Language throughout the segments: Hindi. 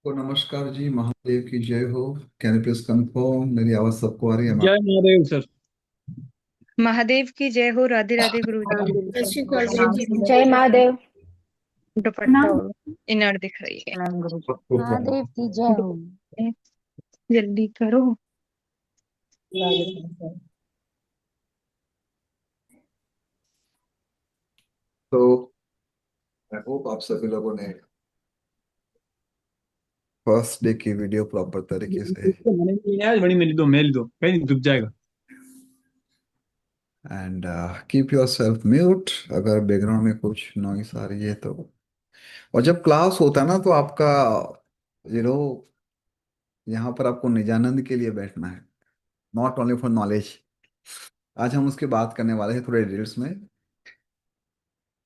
तो नमस्कार जी, महादेव की जय हो। कैन यू प्लीज कंफर्म मेरी आवाज सबको आ रही है? जय महादेव सर। महादेव की जय हो। राधे राधे गुरु जी। सत श्री अकाल जी। जय महादेव। दुपट्टा इनर दिख रही है। सबको प्रणाम। महादेव की जय हो। जल्दी करो। तो आई होप आप सभी लोगों ने फर्स्ट डे की वीडियो प्रॉपर तरीके से मैंने भी आज बड़ी मेल दो कहीं नहीं रुक जाएगा। And keep your self mute अगर बैकग्राउंड में कुछ नॉइस आ रही है तो। और जब क्लास होता है ना तो आपका यू नो यहाँ पर आपको निजानंद के लिए बैठना है, नॉट ओनली फॉर नॉलेज। आज हम उसकी बात करने वाले हैं थोड़े डिटेल्स में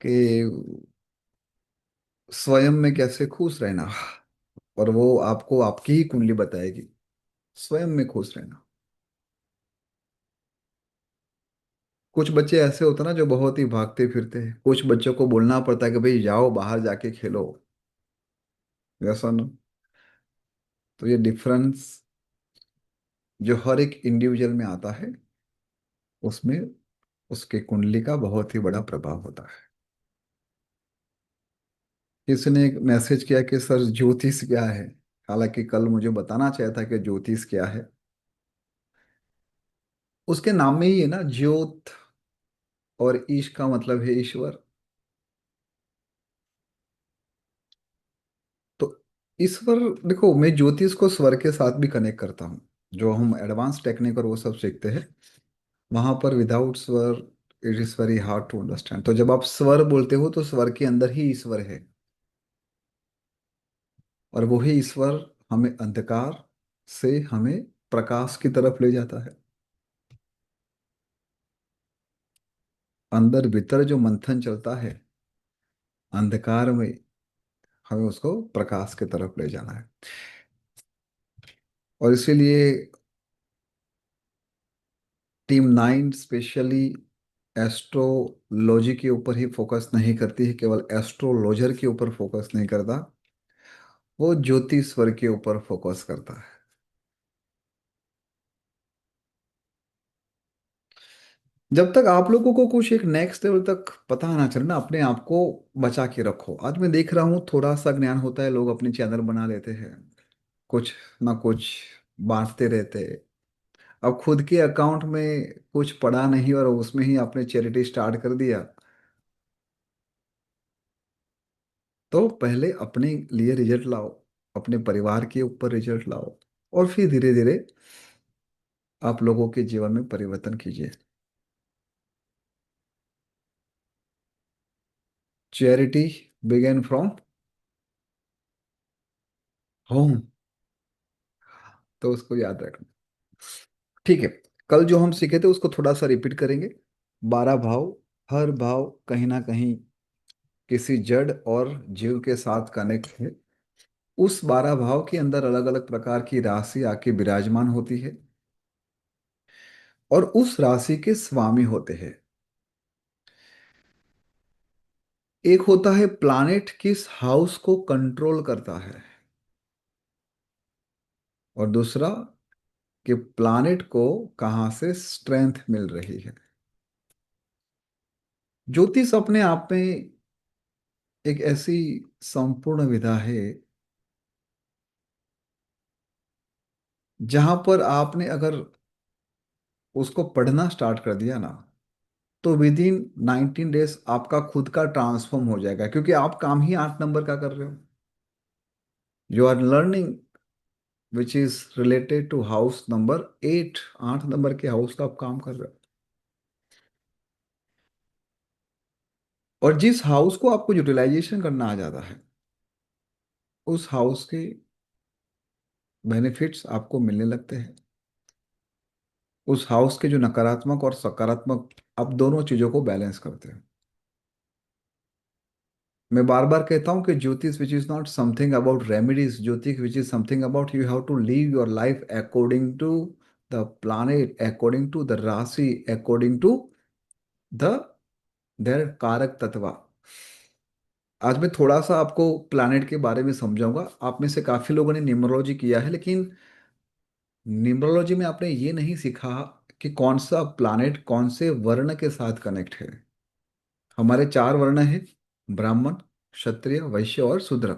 कि स्वयं में कैसे खुश रहना। और वो आपको आपकी ही कुंडली बताएगी स्वयं में खुश रहना। कुछ बच्चे ऐसे होते हैं ना जो बहुत ही भागते फिरते हैं, कुछ बच्चों को बोलना पड़ता है कि भाई जाओ बाहर जाके खेलो, वैसा ना। तो ये डिफरेंस जो हर एक इंडिविजुअल में आता है उसमें उसके कुंडली का बहुत ही बड़ा प्रभाव होता है। किसी ने एक मैसेज किया कि सर ज्योतिष क्या है। हालांकि कल मुझे बताना चाहिए था कि ज्योतिष क्या है। उसके नाम में ही है ना, ज्योत। और ईश का मतलब है ईश्वर। तो ईश्वर, देखो मैं ज्योतिष को स्वर के साथ भी कनेक्ट करता हूँ। जो हम एडवांस टेक्निक और वो सब सीखते हैं वहां पर विदाउट स्वर it is very hard to understand. तो जब आप स्वर बोलते हो तो स्वर के अंदर ही ईश्वर है। और वही ईश्वर हमें अंधकार से हमें प्रकाश की तरफ ले जाता है। अंदर भीतर जो मंथन चलता है अंधकार में, हमें उसको प्रकाश की तरफ ले जाना है। और इसीलिए टीम 9 स्पेशली एस्ट्रोलॉजी के ऊपर ही फोकस नहीं करती है, केवल एस्ट्रोलॉजर के ऊपर फोकस नहीं करता, वो ज्योतिश्वर के ऊपर फोकस करता है। जब तक आप लोगों को कुछ एक नेक्स्ट लेवल तक पता ना चले ना, अपने आप को बचा के रखो। आज मैं देख रहा हूँ थोड़ा सा ज्ञान होता है, लोग अपने चैनल बना लेते हैं, कुछ ना कुछ बांटते रहते हैं। अब खुद के अकाउंट में कुछ पड़ा नहीं और उसमें ही आपने चैरिटी स्टार्ट कर दिया। तो पहले अपने लिए रिजल्ट लाओ, अपने परिवार के ऊपर रिजल्ट लाओ, और फिर धीरे धीरे आप लोगों के जीवन में परिवर्तन कीजिए। Charity begin from home. तो उसको याद रखना। ठीक है, कल जो हम सीखे थे उसको थोड़ा सा रिपीट करेंगे। 12 भाव, हर भाव कहीं ना कहीं किसी जड़ और जीव के साथ कनेक्ट है। उस 12 भाव के अंदर अलग अलग प्रकार की राशि आके विराजमान होती है और उस राशि के स्वामी होते हैं। एक होता है प्लैनेट किस हाउस को कंट्रोल करता है, और दूसरा कि प्लैनेट को कहाँ से स्ट्रेंथ मिल रही है। ज्योतिष अपने आप में एक ऐसी संपूर्ण विधा है जहां पर आपने अगर उसको पढ़ना स्टार्ट कर दिया ना, तो विद इन 19 डेज आपका खुद का ट्रांसफॉर्म हो जाएगा, क्योंकि आप काम ही 8 नंबर का कर रहे हो। You are learning which is related to house number 8। 8 नंबर के हाउस का आप काम कर रहे हो। और जिस हाउस को आपको यूटिलाइजेशन करना आ जाता है उस हाउस के बेनिफिट्स आपको मिलने लगते हैं। उस हाउस के जो नकारात्मक और सकारात्मक, आप दोनों चीजों को बैलेंस करते हैं। मैं बार बार कहता हूं कि jyotish which is not something about remedies, jyotish which is something about you have to live your life according to the planet, according to the rashi, according to the their karak tattva. आज मैं थोड़ा सा आपको प्लैनेट के बारे में समझाऊंगा। आप में से काफी लोगों ने न्यूमरोलॉजी किया है, लेकिन न्यूमरोलॉजी में आपने ये नहीं सीखा कि कौन सा प्लैनेट कौन से वर्ण के साथ कनेक्ट है। हमारे चार वर्ण हैं, ब्राह्मण, क्षत्रिय, वैश्य और शूद्र।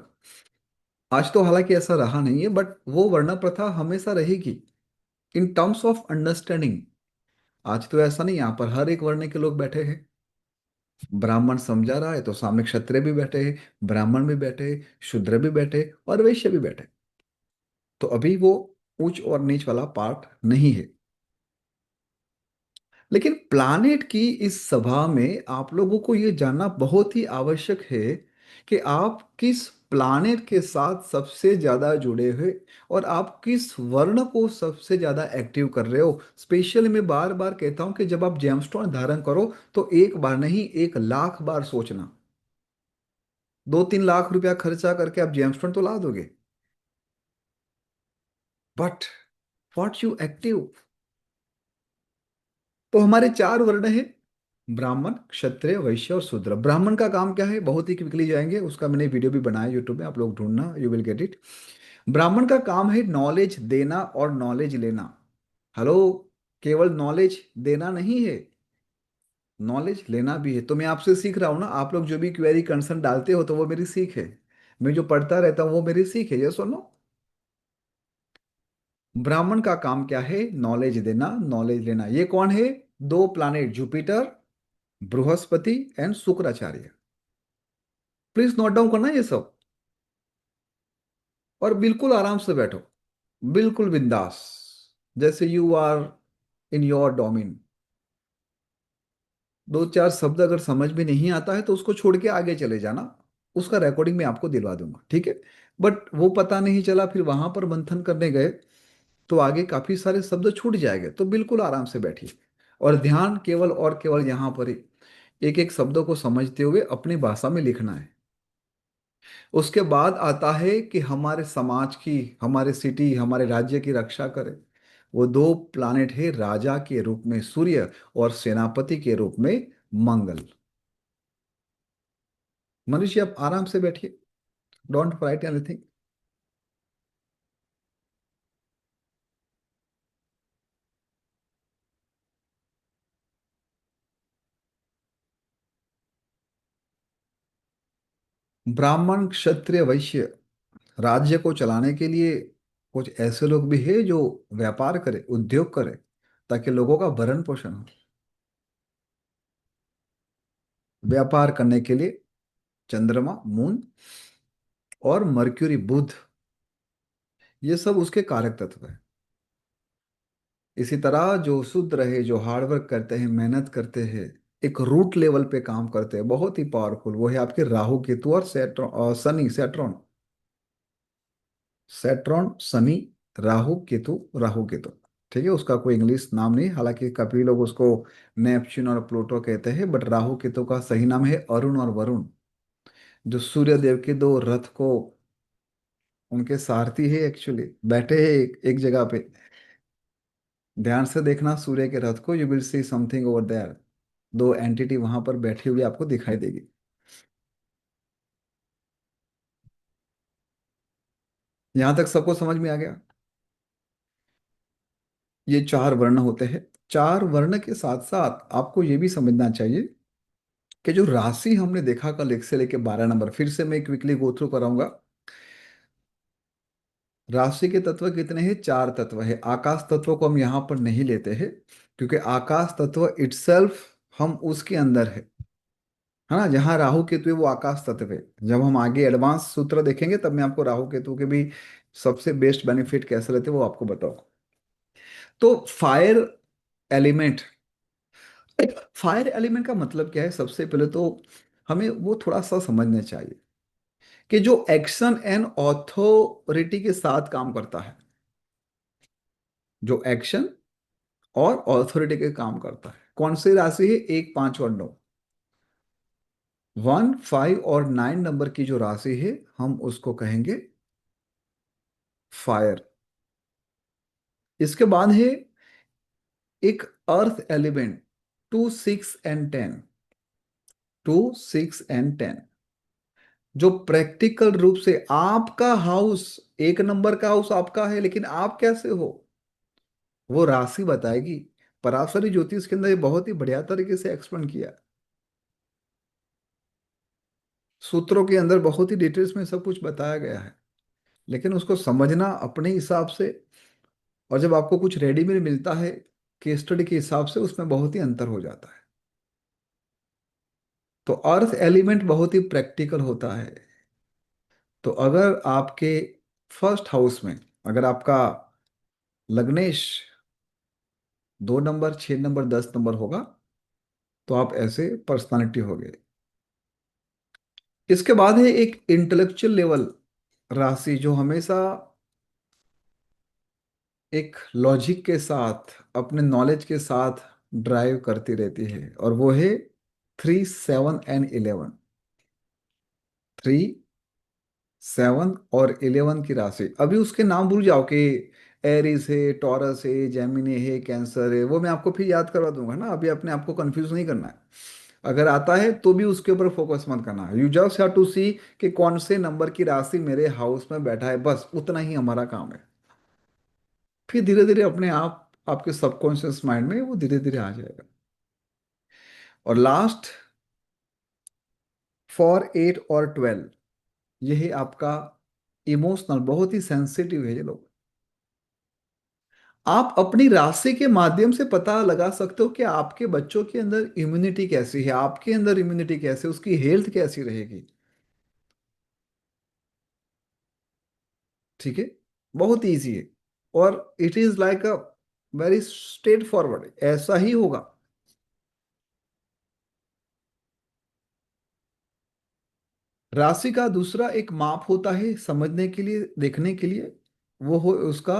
आज तो हालांकि ऐसा रहा नहीं है, बट वो वर्ण प्रथा हमेशा रहेगी इन टर्म्स ऑफ अंडरस्टैंडिंग। आज तो ऐसा नहीं, यहाँ पर हर एक वर्ण के लोग बैठे हैं। ब्राह्मण समझा रहा है तो सामने क्षत्रिय भी बैठे हैं, ब्राह्मण भी बैठे हैं, शूद्र भी बैठे और वैश्य भी बैठे। तो अभी वो ऊंच और नीच वाला पार्ट नहीं है। लेकिन प्लानेट की इस सभा में आप लोगों को ये जानना बहुत ही आवश्यक है कि आप किस प्लानेट के साथ सबसे ज्यादा जुड़े हुए और आप किस वर्ण को सबसे ज्यादा एक्टिव कर रहे हो। स्पेशली मैं बार बार कहता हूं कि जब आप जेमस्टोन धारण करो तो एक बार नहीं, 1 लाख बार सोचना। 2-3 लाख रुपया खर्चा करके आप जेमस्टोन तो ला दोगे, बट व्हाट यू एक्टिव। तो हमारे चार वर्ण हैं, ब्राह्मण, क्षत्रिय, वैश्य और शूद्र। ब्राह्मण का काम क्या है, बहुत ही क्विकली जाएंगे, उसका मैंने वीडियो भी बनाया यूट्यूब में, आप लोग ढूंढना, यू विल गेट इट। ब्राह्मण का काम है नॉलेज देना और नॉलेज लेना। हेलो, केवल नॉलेज देना नहीं है, नॉलेज लेना भी है। तो मैं आपसे सीख रहा हूं ना, आप लोग जो भी क्वेरी कंसर्न डालते हो तो वो मेरी सीख है। मैं जो पढ़ता रहता हूँ वो मेरी सीख है, ये सुनो। ब्राह्मण का काम क्या है, नॉलेज देना, नॉलेज लेना। ये कौन है, दो planet, Jupiter, Brihaspati and Shukracharya. Please note down करना ये सब, और बिल्कुल आराम से बैठो, बिल्कुल बिंदास, जैसे you are in your domain. दो चार शब्द अगर समझ में नहीं आता है तो उसको छोड़ के आगे चले जाना, उसका रिकॉर्डिंग मैं आपको दिलवा दूंगा, ठीक है। बट वो पता नहीं चला, फिर वहां पर मंथन करने गए तो आगे काफी सारे शब्द छूट जाएंगे। तो बिल्कुल आराम से बैठिए और ध्यान केवल और केवल यहाँ पर ही एक एक शब्दों को समझते हुए अपनी भाषा में लिखना है। उसके बाद आता है कि हमारे समाज की, हमारे सिटी, हमारे राज्य की रक्षा करे। वो दो प्लानेट है, राजा के रूप में सूर्य और सेनापति के रूप में मंगल। मनुष्य आप आराम से बैठिए, डोंट राइट एनीथिंग। ब्राह्मण, क्षत्रिय, वैश्य, राज्य को चलाने के लिए कुछ ऐसे लोग भी हैं जो व्यापार करे, उद्योग करे, ताकि लोगों का भरण पोषण हो। व्यापार करने के लिए चंद्रमा, मून और मर्क्यूरी, बुध, ये सब उसके कारक तत्व है। इसी तरह जो शुद्ध रहे, जो हार्डवर्क करते हैं, मेहनत करते हैं, एक रूट लेवल पे काम करते हैं, बहुत ही पावरफुल, वो है आपके राहु केतु और शनि, सैट्रॉन। सैट्रॉन, शनि, राहु केतु, राहु केतु, ठीक है। उसका कोई इंग्लिश नाम नहीं, हालांकि कभी लोग उसको नेपच्यून और प्लूटो कहते हैं, बट राहु केतु का सही नाम है अरुण और वरुण, जो सूर्य देव के दो रथ को उनके सारथी है, एक्चुअली बैठे हैं एक जगह पे। ध्यान से देखना सूर्य के रथ को, you will see something over there. दो एंटिटी वहां पर बैठी हुई आपको दिखाई देगी। यहां तक सबको समझ में आ गया। ये चार वर्ण होते हैं। चार वर्ण के साथ साथ आपको ये भी समझना चाहिए कि जो राशि हमने देखा कल 1 से लेके 12 नंबर, फिर से मैं क्विकली गो थ्रू कराऊंगा। राशि के तत्व कितने हैं, चार तत्व है। आकाश तत्व को हम यहाँ पर नहीं लेते हैं, क्योंकि आकाश तत्व इटसेल्फ हम उसके अंदर है ना। जहाँ राहु केतु है वो आकाश तत्व है। जब हम आगे एडवांस सूत्र देखेंगे तब मैं आपको राहु केतु के भी सबसे बेस्ट बेनिफिट कैसे रहते हैं वो आपको बताऊँ। तो फायर एलिमेंट, फायर एलिमेंट का मतलब क्या है, सबसे पहले तो हमें वो थोड़ा सा समझना चाहिए कि जो एक्शन एंड ऑथोरिटी के साथ काम करता है, जो एक्शन और ऑथोरिटी के काम करता है, कौन सी राशि है, 1, 5 और 9। 1, 5 और 9 नंबर की जो राशि है हम उसको कहेंगे फायर। इसके बाद है एक अर्थ एलिमेंट, 2, 6 एंड 10। 2, 6 एंड 10, जो प्रैक्टिकल रूप से आपका हाउस, एक नंबर का हाउस आपका है, लेकिन आप कैसे हो वो राशि बताएगी। पराशरी ज्योतिष के अंदर ये बहुत ही बढ़िया तरीके से एक्सप्लेन किया, सूत्रों के अंदर बहुत ही डिटेल्स में सब कुछ बताया गया है। लेकिन उसको समझना अपने हिसाब से, और जब आपको कुछ रेडीमेड मिलता है केस स्टडी के हिसाब से, उसमें बहुत ही अंतर हो जाता है। तो अर्थ एलिमेंट बहुत ही प्रैक्टिकल होता है। तो अगर आपके फर्स्ट हाउस में अगर आपका लग्नेश 2 नंबर, 6 नंबर, 10 नंबर होगा, तो आप ऐसे पर्सनालिटी हो गए। इसके बाद है एक इंटेलेक्चुअल लेवल राशि, जो हमेशा एक लॉजिक के साथ, अपने नॉलेज के साथ ड्राइव करती रहती है, और वो है 3, 7 एंड 11। 3, 7 और 11 की राशि। अभी उसके नाम भूल जाओ कि एरिस है, टॉरस है, जेमिनी है, कैंसर है, वो मैं आपको फिर याद करवा दूंगा ना। अभी अपने आप को कंफ्यूज नहीं करना है। अगर आता है तो भी उसके ऊपर फोकस मत करना, यू जस्ट हैव टू सी कि कौन से नंबर की राशि मेरे हाउस में बैठा है, बस उतना ही हमारा काम है। फिर धीरे धीरे अपने आप आपके सबकॉन्शियस माइंड में वो धीरे धीरे आ जाएगा। और लास्ट, 4, 8 और 12, यही आपका इमोशनल, बहुत ही सेंसिटिव है ये लोग। आप अपनी राशि के माध्यम से पता लगा सकते हो कि आपके बच्चों के अंदर इम्यूनिटी कैसी है, आपके अंदर इम्यूनिटी कैसी है, उसकी हेल्थ कैसी रहेगी। ठीक है, बहुत इजी है। और it is like a very straight forward, ऐसा ही होगा। राशि का दूसरा एक माप होता है समझने के लिए, देखने के लिए, वो हो उसका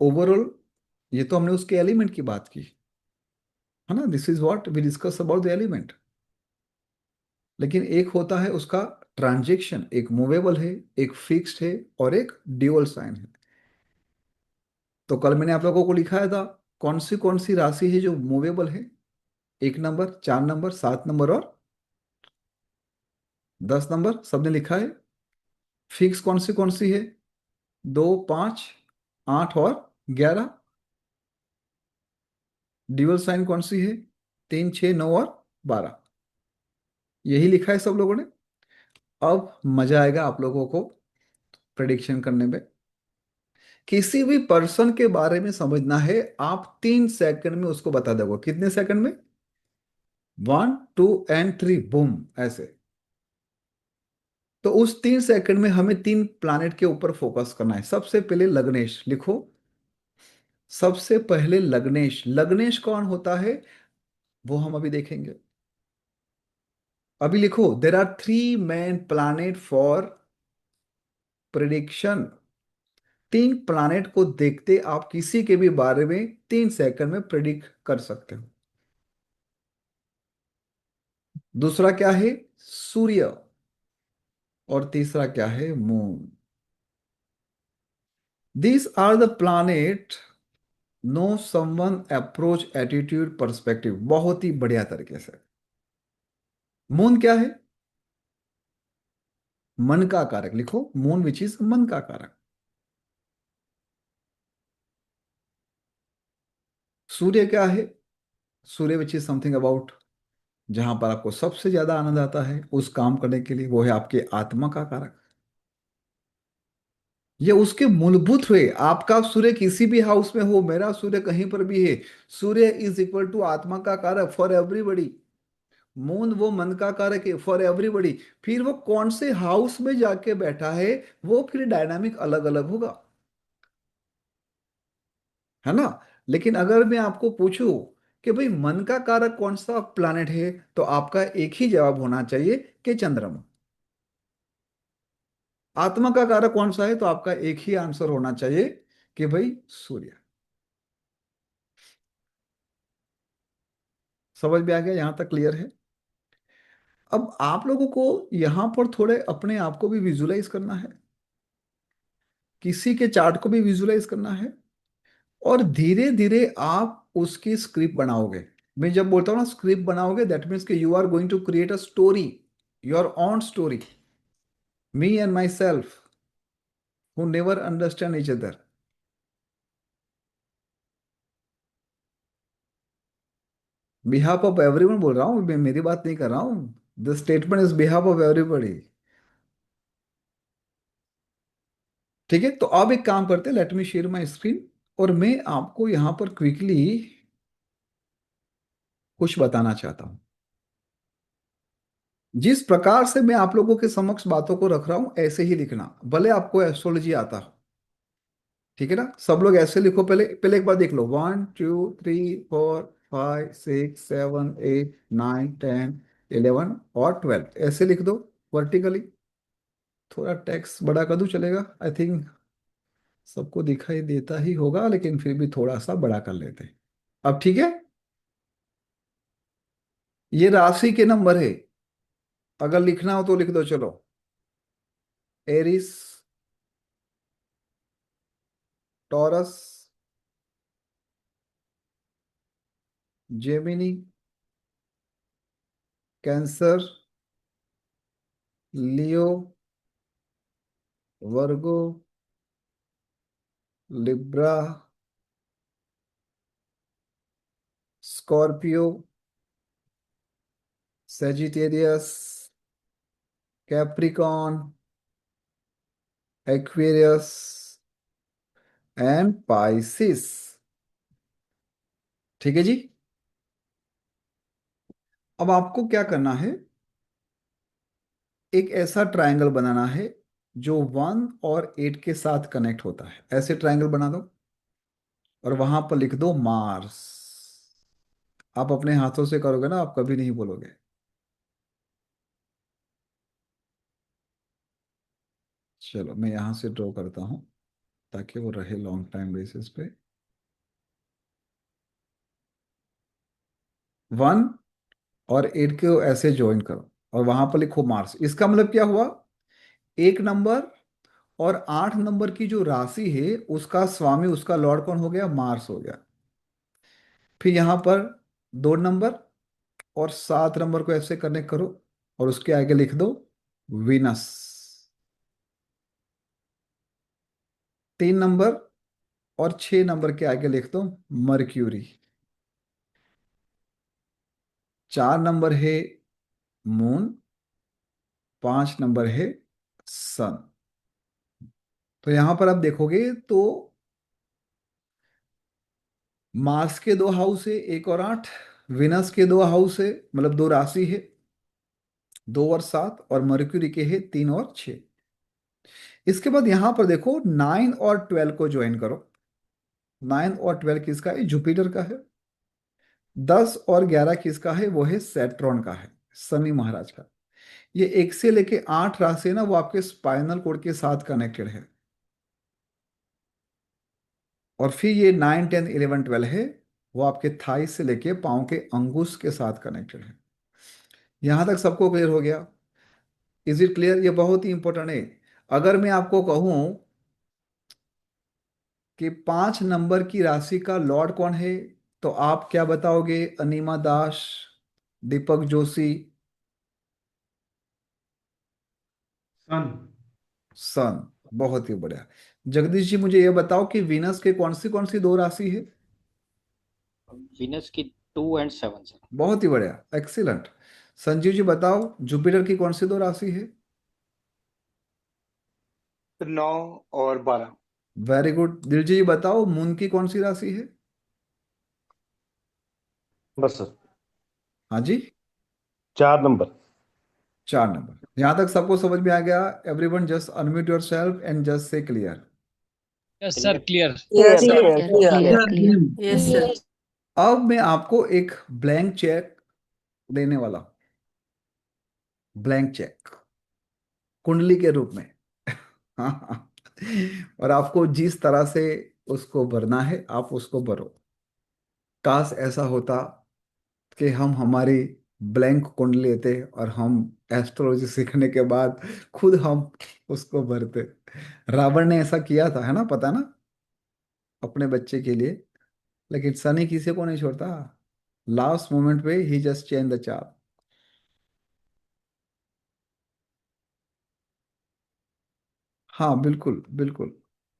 ओवरऑल। ये तो हमने उसके एलिमेंट की बात की है ना, this is what we discuss about the element. लेकिन एक होता है उसका ट्रांजेक्शन, एक मूवेबल है, एक फिक्स्ड है, और एक ड्यूअल साइन है। तो कल मैंने आप लोगों को लिखाया था कौन सी राशि है जो मूवेबल है। 1 नंबर, 4 नंबर, 7 नंबर और 10 नंबर, सबने लिखा है। फिक्स कौन सी है? 2, 5, 8 और 11। ड्यूअल साइन कौन सी है? 3, 6, 9 और 12। यही लिखा है सब लोगों ने। अब मजा आएगा आप लोगों को प्रेडिक्शन करने में। किसी भी पर्सन के बारे में समझना है, आप 3 सेकंड में उसको बता दोगे। कितने सेकंड में? 1, 2 एंड 3, बूम, ऐसे। तो उस 3 सेकंड में हमें 3 प्लानेट के ऊपर फोकस करना है। सबसे पहले लग्नेश लिखो। सबसे पहले लग्नेश, लग्नेश कौन होता है वो हम अभी देखेंगे। अभी लिखो, there are 3 main planet for prediction. 3 planet को देखते आप किसी के भी बारे में 3 सेकंड में प्रिडिक्ट कर सकते हो। दूसरा क्या है? सूर्य। और तीसरा क्या है? Moon. These are the planet no someone approach attitude perspective, बहुत ही बढ़िया तरीके से। मून क्या है? मन का कारक। लिखो मून विच इज मन का कारक। सूर्य क्या है? सूर्य विच इज समथिंग अबाउट, जहां पर आपको सबसे ज्यादा आनंद आता है उस काम करने के लिए, वो है आपके आत्मा का कारक। ये उसके मूलभूत हुए। आपका सूर्य किसी भी हाउस में हो, मेरा सूर्य कहीं पर भी है, सूर्य इज इक्वल टू आत्मा का कारक फॉर एवरीबडी। मून वो मन का कारक है फॉर एवरीबडी। फिर वो कौन से हाउस में जाके बैठा है, वो फिर डायनामिक अलग अलग होगा, है ना। लेकिन अगर मैं आपको पूछूं कि भाई मन का कारक कौन सा प्लैनेट है, तो आपका एक ही जवाब होना चाहिए कि चंद्रमा। आत्मा का कारक कौन सा है, तो आपका एक ही आंसर होना चाहिए कि भाई सूर्य। समझ में आ गया? यहां तक क्लियर है? अब आप लोगों को यहां पर थोड़े अपने आप को भी विजुलाइज करना है, किसी के चार्ट को भी विजुलाइज करना है, और धीरे धीरे आप उसकी स्क्रिप्ट बनाओगे। मैं जब बोलता हूँ ना स्क्रिप्ट बनाओगे, दैट मीन्स कि you are going to create a story, your own story. Me and myself who never understand each other. Behalf of everyone बोल रहा हूँ, मैं मेरी बात नहीं कर रहा हूँ। The statement is behalf of everybody. ठीक है, तो अब एक काम करते हैं, late me share my screen, और मैं आपको यहां पर क्विकली कुछ बताना चाहता हूं। जिस प्रकार से मैं आप लोगों के समक्ष बातों को रख रहा हूं ऐसे ही लिखना, भले आपको एस्ट्रोलॉजी आता हो। ठीक है ना, सब लोग ऐसे लिखो। पहले पहले एक बार देख लो, 1 2 3 4 5 6 7 8 9 10 11 और 12 ऐसे लिख दो वर्टिकली। थोड़ा टेक्स्ट बड़ा कर दूं चलेगा, आई थिंक सबको दिखाई देता ही होगा, लेकिन फिर भी थोड़ा सा बड़ा कर लेते हैं। अब ठीक है, ये राशि के नंबर है, अगर लिखना हो तो लिख दो चलो। Aries, Taurus, Gemini, Cancer, Leo, Virgo, Libra, Scorpio, Sagittarius, Capricorn, Aquarius and Pisces. ठीक है जी। अब आपको क्या करना है, एक ऐसा ट्रायंगल बनाना है जो 1 और 8 के साथ कनेक्ट होता है। ऐसे ट्रायंगल बना दो और वहां पर लिख दो मार्स। आप अपने हाथों से करोगे ना, आप कभी नहीं बोलोगे। चलो मैं यहां से ड्रॉ करता हूं ताकि वो रहे लॉन्ग टाइम बेसिस पे। 1 और 8 को ऐसे ज्वाइन करो और वहां पर लिखो मार्स। इसका मतलब क्या हुआ, 1 नंबर और 8 नंबर की जो राशि है उसका स्वामी, उसका लॉर्ड कौन हो गया, मार्स हो गया। फिर यहां पर 2 नंबर और 7 नंबर को ऐसे कनेक्ट करो और उसके आगे लिख दो वीनस। 3 नंबर और 6 नंबर के आगे लिख दो मर्क्यूरी। 4 नंबर है मून, 5 नंबर है सन। तो यहां पर आप देखोगे तो मार्स के 2 हाउस है, 1 और 8। विनस के 2 हाउस है, मतलब 2 राशि है, 2 और 7, और मर्क्यूरी के है 3 और 6। इसके बाद यहां पर देखो 9 और 12 को ज्वाइन करो। 9 और 12 किसका है, जुपिटर का है। 10 और 11 किसका है, वो है सैटर्न का है, शनि महाराज का। ये 1 से लेके 8 राशि है ना, वो आपके स्पाइनल कोड के साथ कनेक्टेड है। और फिर ये 9 10 11 12 है, वो आपके थाई से लेके पाँव के अंगुश के साथ कनेक्टेड है। यहां तक सबको क्लियर हो गया? Is it clear? ये बहुत ही इंपॉर्टेंट है। अगर मैं आपको कहूं कि 5 नंबर की राशि का लॉर्ड कौन है, तो आप क्या बताओगे, अनीमा दास, दीपक जोशी? सन। सन। बहुत ही बढ़िया। जगदीश जी मुझे ये बताओ कि वीनस के कौन सी 2 राशि है? विनस की 2 और 7 सर। बहुत ही बढ़िया, एक्सीलेंट। संजीव जी बताओ, जुपिटर की कौन सी 2 राशि है? 9 और 12। Very good. दिलजी जी बताओ, मून की कौन सी राशि है? बस सर। हाँ जी। 4 नंबर। 4 नंबर। यहां तक सबको समझ में आ गया? Everyone just unmute yourself and just say clear. Yes sir, clear. Yes, clear sir. Clear Clear. Clear clear. Yes, sir. अब मैं आपको एक ब्लैंक चेक देने वाला हूं, ब्लैंक चेक कुंडली के रूप में। हाँ। और आपको जिस तरह से उसको भरना है आप उसको भरो। काश ऐसा होता कि हम हमारी ब्लैंक कुंडली लेते और हम एस्ट्रोलॉजी सीखने के बाद खुद हम उसको भरते। रावण ने ऐसा किया था, है ना, पता ना, अपने बच्चे के लिए। लेकिन सनी किसी को नहीं छोड़ता, लास्ट मोमेंट पे ही जस्ट चेंज द चार्ट। हाँ बिल्कुल बिल्कुल,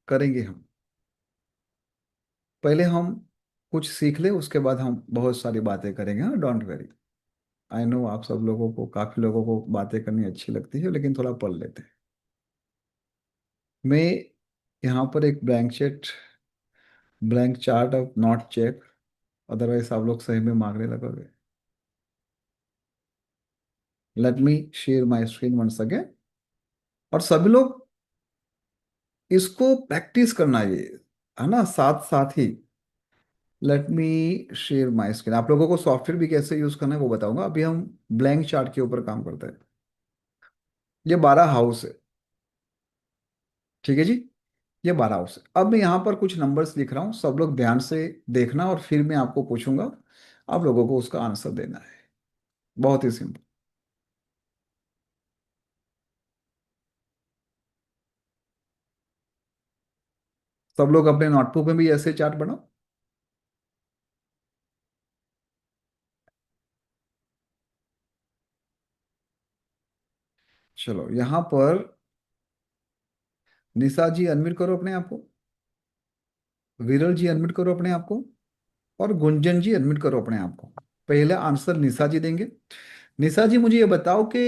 करेंगे हम। पहले हम कुछ सीख ले, उसके बाद हम बहुत सारी बातें करेंगे। हाँ, डोंट वेरी। आई नो आप सब लोगों को, काफी लोगों को बातें करनी अच्छी लगती है, लेकिन थोड़ा पढ़ लेते हैं। मैं यहाँ पर एक blank chart of not check, otherwise आप लोग सही में मांगने लगोगे। Let me share my screen once again. और सभी लोग इसको प्रैक्टिस करना, ये है ना, साथ साथ ही। Let me share my screen. आप लोगों को सॉफ्टवेयर भी कैसे यूज करना है वो बताऊंगा। अभी हम ब्लैंक चार्ट के ऊपर काम करते हैं। ये 12 हाउस है, ठीक है जी। ये 12 हाउस है। अब मैं यहाँ पर कुछ नंबर्स लिख रहा हूँ, सब लोग ध्यान से देखना, और फिर मैं आपको पूछूंगा, आप लोगों को उसका आंसर देना है। बहुत ही सिंपल। सब लोग अपने नोटबुक में भी ऐसे चार्ट बनाओ। चलो यहाँ पर निशा जी अनम्यूट करो अपने आप को, विरल जी अनम्यूट करो अपने आप को, और गुंजन जी अनम्यूट करो अपने आप को। पहले आंसर निशा जी देंगे। निशा जी मुझे ये बताओ कि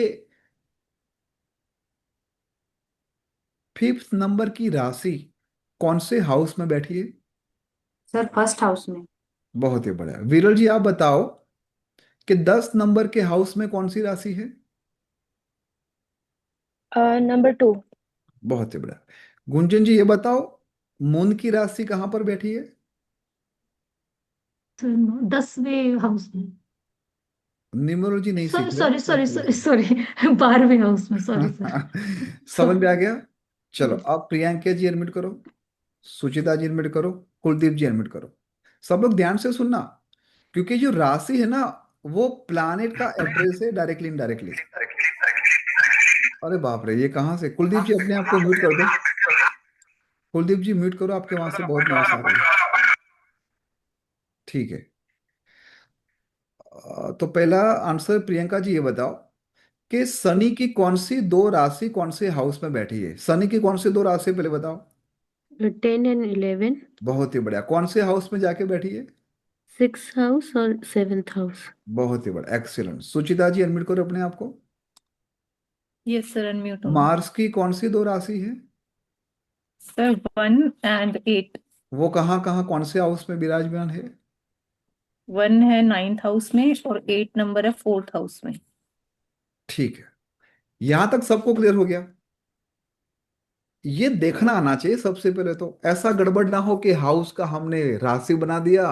फिफ्थ नंबर की राशि कौन से हाउस में बैठी है? सर फर्स्ट हाउस में। बहुत ही बढ़िया। विरल जी आप बताओ कि 10 नंबर के हाउस में कौन सी राशि है? नंबर 2। बहुत ही बढ़िया। गुंजन जी ये बताओ, मून की राशि कहाँ पर बैठी है? सर 10वें हाउस में। न्यूमरोलॉजी नहीं सॉरी सीख रहे सॉरी हैं सॉरी क्या? सॉरी सॉरी 12वें हाउस में, सॉरी सर। समझ में आ गया। चलो अब प्रियंका जी एडमिट करो, सुचिता जी एडमिट करो, कुलदीप जी एडमिट करो। सब लोग ध्यान से सुनना, क्योंकि जो राशि है ना, वो प्लानेट का एड्रेस है, डायरेक्टली इनडायरेक्टली। अरे बाप रे, ये कहाँ से? कुलदीप जी अपने आप को म्यूट कर दो। कुलदीप जी म्यूट करो, आपके वहां से बहुत नॉइस आ रही है। ठीक है। तो पहला आंसर प्रियंका जी ये बताओ कि शनि की कौन सी दो राशि कौन से हाउस में बैठी है? शनि की कौन सी दो राशि पहले बताओ। 10 एंड 11। बहुत ही बढ़िया। कौन से हाउस में जाके बैठी है? 6th हाउस और 7th हाउस। बहुत ही बढ़िया, एक्सीलेंट। सुचिता जी अनम्यूट करो अपने आप को। यस सर, अनम्यूट हूँ। मार्स की कौन सी दो राशि है? Sir 1 and 8। वो कहाँ कहाँ कौन से हाउस में विराजमान है? 1 है 9th हाउस में और 8 नंबर है 4th हाउस में। ठीक है, यहां तक सबको क्लियर हो गया। ये देखना आना चाहिए सबसे पहले तो, ऐसा गड़बड़ ना हो कि हाउस का हमने राशि बना दिया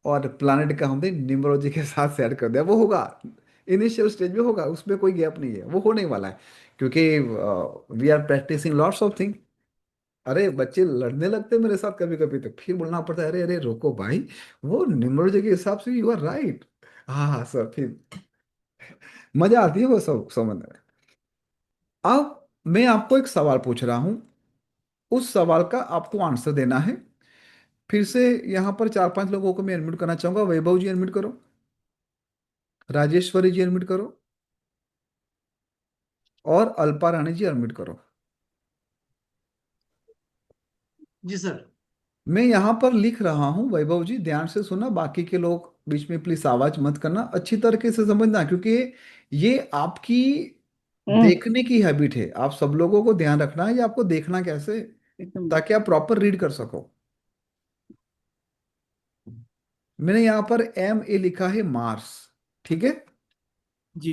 और प्लानिट का हमने न्यूमरोलॉजी के साथ सेट कर दिया। वो होगा, इनिशियल स्टेज में होगा, उसमें कोई गैप नहीं है, वो होने वाला है। क्योंकि we are practising lots of thing. अरे बच्चे लड़ने लगते हैं मेरे साथ कभी कभी, तो फिर बोलना पड़ता है, अरे अरे रोको भाई, वो न्यूमरोलॉजी के हिसाब से यू आर राइट। हाँ हाँ सर, फिर मजा आती है वो सब समझने में। अब मैं आपको एक सवाल पूछ रहा हूं, उस सवाल का आपको आंसर देना है। फिर से यहाँ पर 4-5 लोगों को मैं एडमिट करना चाहूंगा। वैभव जी एडमिट करो, राजेश्वरी जी एडमिट करो, और अल्पा रानी जी एडमिट करो। जी सर। मैं यहाँ पर लिख रहा हूँ, वैभव जी ध्यान से सुनना, बाकी के लोग बीच में प्लीज आवाज मत करना, अच्छी तरीके से समझना, क्योंकि ये आपकी देखने की हैबिट है। आप सब लोगों को ध्यान रखना है, ये आपको देखना कैसे, ताकि आप प्रॉपर रीड कर सको। मैंने यहाँ पर MA लिखा है, मार्स। ठीक है, जी।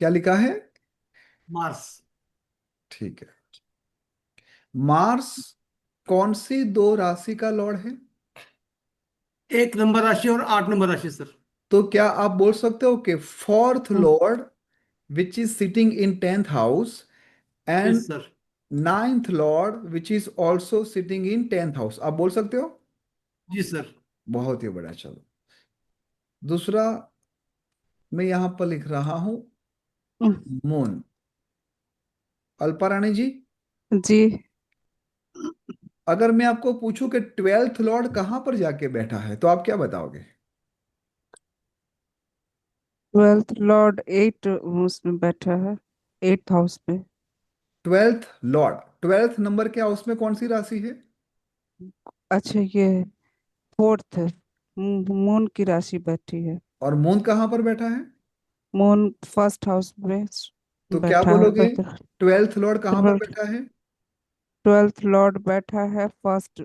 क्या लिखा है? मार्स। ठीक है। मार्स कौन सी दो राशि का लॉर्ड है? 1 नंबर राशि और 8 नंबर राशि सर। तो क्या आप बोल सकते हो कि fourth hmm, Lord which is sitting in 10th house, yes and sir. Ninth Lord which is also sitting in 10th house, आप बोल सकते हो? जी सर। बहुत ही बड़ा। चलो दूसरा, मैं यहां पर लिख रहा हूं मून। अल्पा रानी जी, जी। अगर मैं आपको पूछूं कि 12th लॉर्ड कहां पर जाके बैठा है, तो आप क्या बताओगे? 12th लॉर्ड 8 उसमें बैठा है। एट्थ हाउस में। ट्वेल्थ लॉर्ड, ट्वेल्थ नंबर के हाउस में कौन सी राशि है? अच्छा, ये फोर्थ है। मून की राशि बैठी है। और मून कहाँ पर बैठा है? मून फर्स्ट हाउस में तो क्या बैठा है। बोलोगे? ट्वेल्थ लॉर्ड कहाँ पर ट्वेल्थ बैठा है? ट्वेल्थ लॉर्ड बैठा है फर्स्ट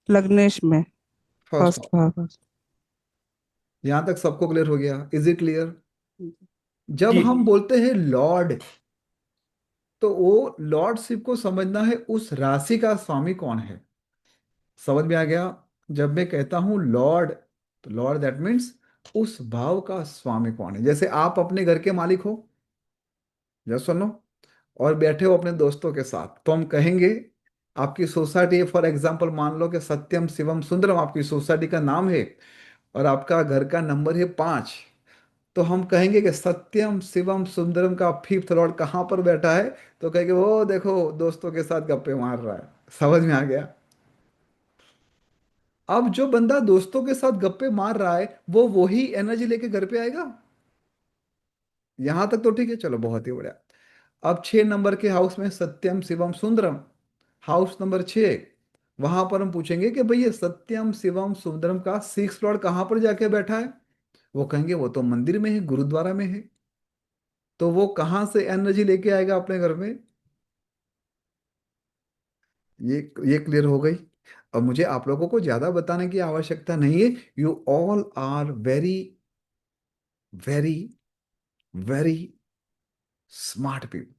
लग्नेश में। First first house. भाव। यहां तक सबको क्लियर हो गया? Is it clear? जब जी हम बोलते हैं लॉर्ड, तो वो लॉर्डशिप को समझना है उस राशि का स्वामी कौन है। समझ में आ गया? जब मैं कहता हूं लॉर्ड, तो लॉर्ड दैट मीन्स उस भाव का स्वामी कौन है। जैसे आप अपने घर के मालिक हो, या सुनो, और बैठे हो अपने दोस्तों के साथ, तो हम कहेंगे, आपकी सोसाइटी, फॉर एग्जांपल मान लो कि सत्यम शिवम सुंदरम आपकी सोसाइटी का नाम है, और आपका घर का नंबर है 5, तो हम कहेंगे कि सत्यम शिवम सुंदरम का फिफ्थ लॉर्ड कहाँ पर बैठा है? तो कहेंगे वो देखो दोस्तों के साथ गप्पे मार रहा है। समझ में आ गया? अब जो बंदा दोस्तों के साथ गप्पे मार रहा है, वो वही एनर्जी लेके घर पे आएगा। यहां तक तो ठीक है, चलो बहुत ही बढ़िया। अब 6 नंबर के हाउस में सत्यम शिवम सुंदरम, हाउस नंबर 6, वहां पर हम पूछेंगे कि भाई ये सत्यम शिवम सुंदरम का सिक्स लॉर्ड कहाँ पर जाके बैठा है? वो कहेंगे वो तो मंदिर में है, गुरुद्वारा में है। तो वो कहाँ से एनर्जी लेके आएगा अपने घर में? ये ये क्लियर हो गई? अब मुझे आप लोगों को ज्यादा बताने की आवश्यकता नहीं है। You all are very very very smart people.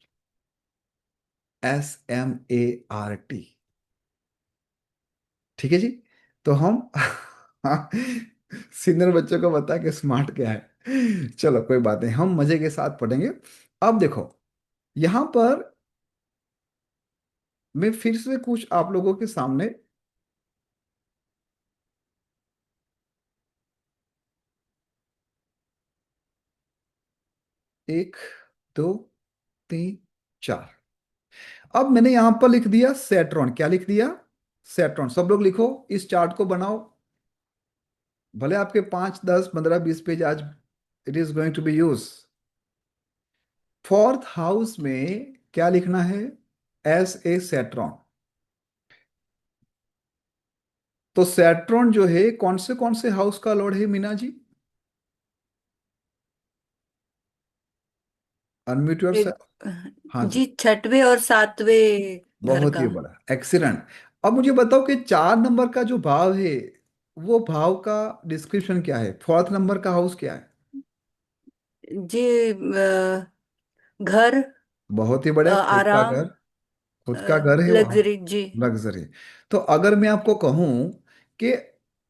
SMART। ठीक है जी। तो हम सीनियर बच्चों को बता के स्मार्ट क्या है, चलो कोई बात नहीं, हम मजे के साथ पढ़ेंगे। अब देखो, यहां पर मैं फिर से कुछ आप लोगों के सामने, एक, दो, तीन, चार, अब मैंने यहां पर लिख दिया सेट्रॉन। क्या लिख दिया? सेट्रॉन। सब लोग लिखो, इस चार्ट को बनाओ। भले आपके 5, 10, 15, 20 पेज आज it is going to be use. Fourth house में क्या लिखना है? सेट्रॉन। तो सेट्रॉन जो है कौन से हाउस का लॉर्ड है मीना जी? Unmute yourself. हाँ जी। जी, छठवें और सातवें घर बहुत का। ही बड़ा, एक्सीलेंट। अब मुझे बताओ कि 4 नंबर का जो भाव है, वो भाव का डिस्क्रिप्शन क्या है? फोर्थ नंबर का हाउस क्या है? जी, घर, बहुत ही बढ़िया, खुद का आराम, घर। खुद का घर है वहां, लग्जरी। जी। लग्जरी। तो अगर मैं आपको कहूं कि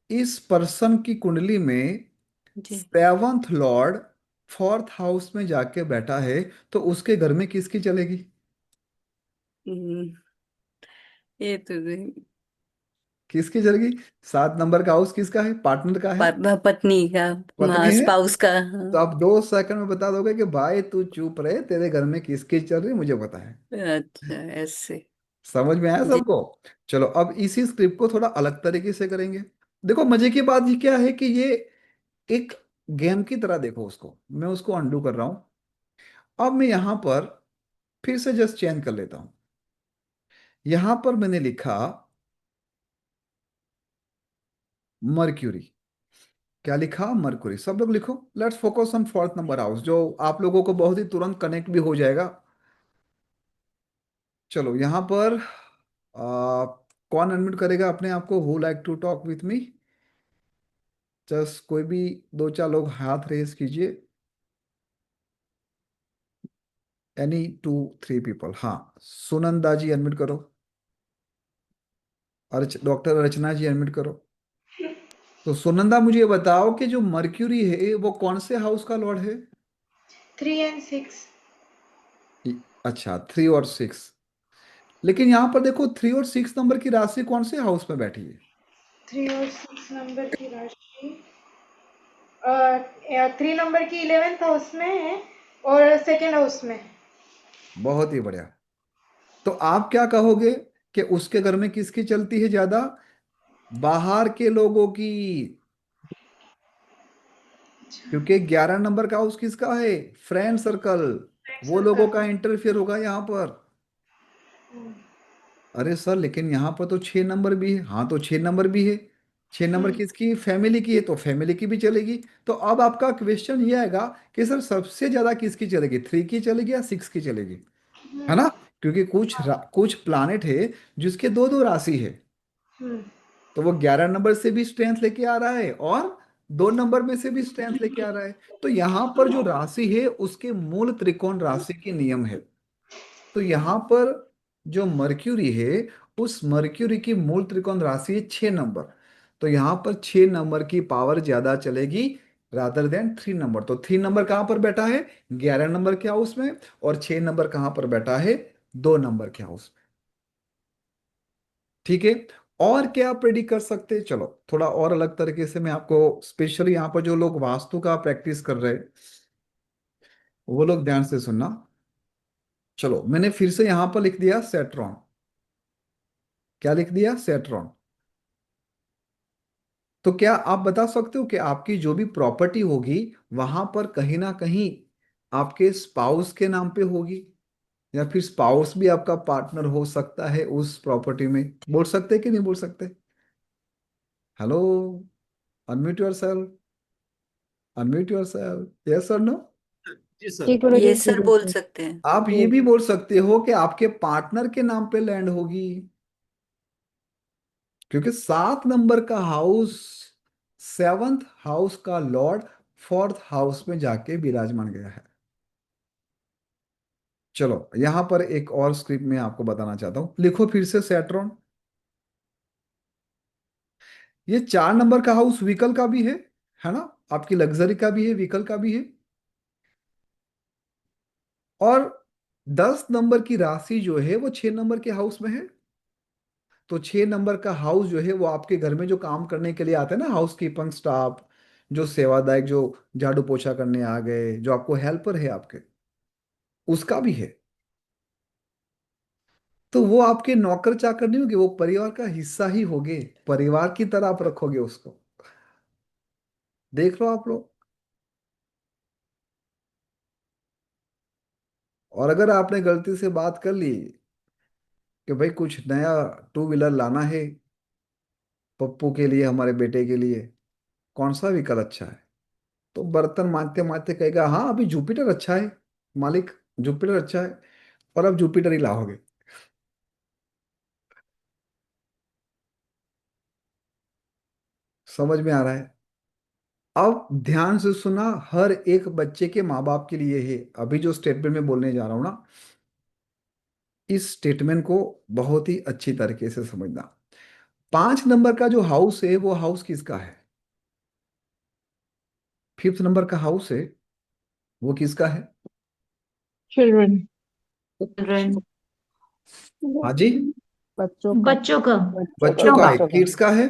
इस पर्सन की कुंडली में जी। सेवंथ लॉर्ड फोर्थ हाउस में जाके बैठा है, तो उसके घर में किसकी चलेगी? हम्म, ये तो किसकी चलेगी? 7 नंबर का हाउस किसका है? पार्टनर का है, पत्नी का, पत्नी है। स्पाउस का। तो हाँ। आप 2 सेकंड में बता दोगे कि भाई तू चुप रहे, तेरे घर में किसकी चल रही है, मुझे पता है। अच्छा, ऐसे। समझ में आया जी। सबको? चलो अब इसी स्क्रिप्ट को थोड़ा अलग तरीके से करेंगे। देखो मजे की बात ये क्या है कि ये एक गेम की तरह देखो उसको, मैं उसको अंडू कर रहा हूं। अब मैं यहां पर फिर से जस्ट चेंज कर लेता हूं। यहां पर मैंने लिखा मर्क्यूरी। क्या लिखा? मर्क्यूरी। सब लोग लिखो, let's focus on fourth number house, जो आप लोगों को बहुत ही तुरंत कनेक्ट भी हो जाएगा। चलो यहां पर कौन अनम्यूट करेगा अपने आप को? Who like to talk with me? Just कोई भी 2, 4 लोग हाथ रेस कीजिए। Any 2, 3 people. हाँ, सुनंदा जी अनम्यूट करो। डॉक्टर अर्चना जी अनम्यूट करो। तो सुनंदा मुझे ये बताओ कि जो मर्क्यूरी है वो कौन से हाउस का लॉर्ड है? 3 and 6। अच्छा, 3 और 6। लेकिन यहां पर देखो 3 और 6 नंबर की राशि कौन से हाउस में बैठी है? 3 और 6 नंबर की राशि 3 नंबर की 11th हाउस में है और सेकेंड हाउस में है। बहुत ही बढ़िया। तो आप क्या कहोगे कि उसके घर में किसकी चलती है ज्यादा? बाहर के लोगों की। क्योंकि 11 नंबर का हाउस किसका है? Friend circle. वो लोगों का इंटरफेयर होगा यहाँ पर। अरे सर लेकिन यहाँ पर तो 6 नंबर भी है। हाँ तो 6 नंबर भी है। 6 नंबर किसकी? फैमिली की है, तो फैमिली की भी चलेगी। तो अब आपका क्वेश्चन ये आएगा कि सर सबसे ज्यादा किसकी चलेगी, 3 की चलेगी या 6 की चलेगी, है ना? क्योंकि कुछ प्लानेट है जिसके दो दो राशि है, तो वो 11 नंबर से भी स्ट्रेंथ लेके आ रहा है और 2 नंबर में से भी स्ट्रेंथ लेके आ रहा है। तो यहाँ पर जो राशि है उसके मूल त्रिकोण राशि के नियम है। तो यहाँ पर जो मर्क्यूरी है, उस मर्क्यूरी की मूल त्रिकोण राशि है 6 नंबर। तो यहाँ पर 6 नंबर की पावर ज्यादा चलेगी रादर देन 3 नंबर। तो 3 नंबर कहाँ पर बैठा है? 11 नंबर के हाउस में। और 6 नंबर कहाँ पर बैठा है? 2 नंबर के हाउस में। ठीक है। और क्या प्रेडिक्ट कर सकते हैं? चलो थोड़ा और अलग तरीके से मैं आपको, स्पेशली यहाँ पर जो लोग वास्तु का प्रैक्टिस कर रहे हैं वो लोग ध्यान से सुनना। चलो मैंने फिर से यहाँ पर लिख दिया सेट्रॉन। क्या लिख दिया? सेट्रॉन। तो क्या आप बता सकते हो कि आपकी जो भी प्रॉपर्टी होगी वहां पर कहीं ना कहीं आपके स्पाउस के नाम पे होगी, या फिर स्पाउस भी आपका पार्टनर हो सकता है उस प्रॉपर्टी में? बोल सकते कि नहीं बोल सकते? Hello, unmute your self, unmute your self, yes और नो? जी सर। ठीक बोलो ये जी, सर ठीक बोल बोलो सकते हैं। आप ये भी बोल सकते हो कि आपके पार्टनर के नाम पे लैंड होगी, क्योंकि 7 नंबर का हाउस 7th हाउस का लॉर्ड 4th हाउस में जाके विराजमान गया है। चलो यहां पर एक और स्क्रिप्ट में आपको बताना चाहता हूं, लिखो फिर से सैटर्न। ये 4 नंबर का हाउस व्हीकल का भी है ना? आपकी लग्जरी का भी है, व्हीकल का भी है। और 10 नंबर की राशि जो है वो 6 नंबर के हाउस में है। तो 6 नंबर का हाउस जो है वो आपके घर में जो काम करने के लिए आते हैं ना, हाउस कीपिंग स्टाफ, जो सेवादायक, जो झाड़ू पोछा करने आ गए, जो आपको हेल्पर है आपके, उसका भी है। तो वो आपके नौकर चाकर नहीं होगे, वो परिवार का हिस्सा ही होगे। परिवार की तरह आप रखोगे उसको। देख लो आप लोग। और अगर आपने गलती से बात कर ली कि भाई कुछ नया 2 व्हीलर लाना है पप्पू के लिए, हमारे बेटे के लिए, कौन सा व्हीकल अच्छा है, तो बर्तन मांजते मांजते कहेगा हाँ अभी जुपिटर अच्छा है मालिक, जुपिटर अच्छा है। और अब जुपिटर ही लाओगे। समझ में आ रहा है? अब ध्यान से सुना, हर एक बच्चे के माँ बाप के लिए है अभी जो स्टेटमेंट में बोलने जा रहा हूं ना, इस स्टेटमेंट को बहुत ही अच्छी तरीके से समझना। 5 नंबर का जो हाउस है वो हाउस किसका है? 5th नंबर का हाउस है वो किसका है? Children children. हाँ जी, बच्चों का बच्चों का। बच्चों का बच्चों का है, बच्चों का किड्स का है।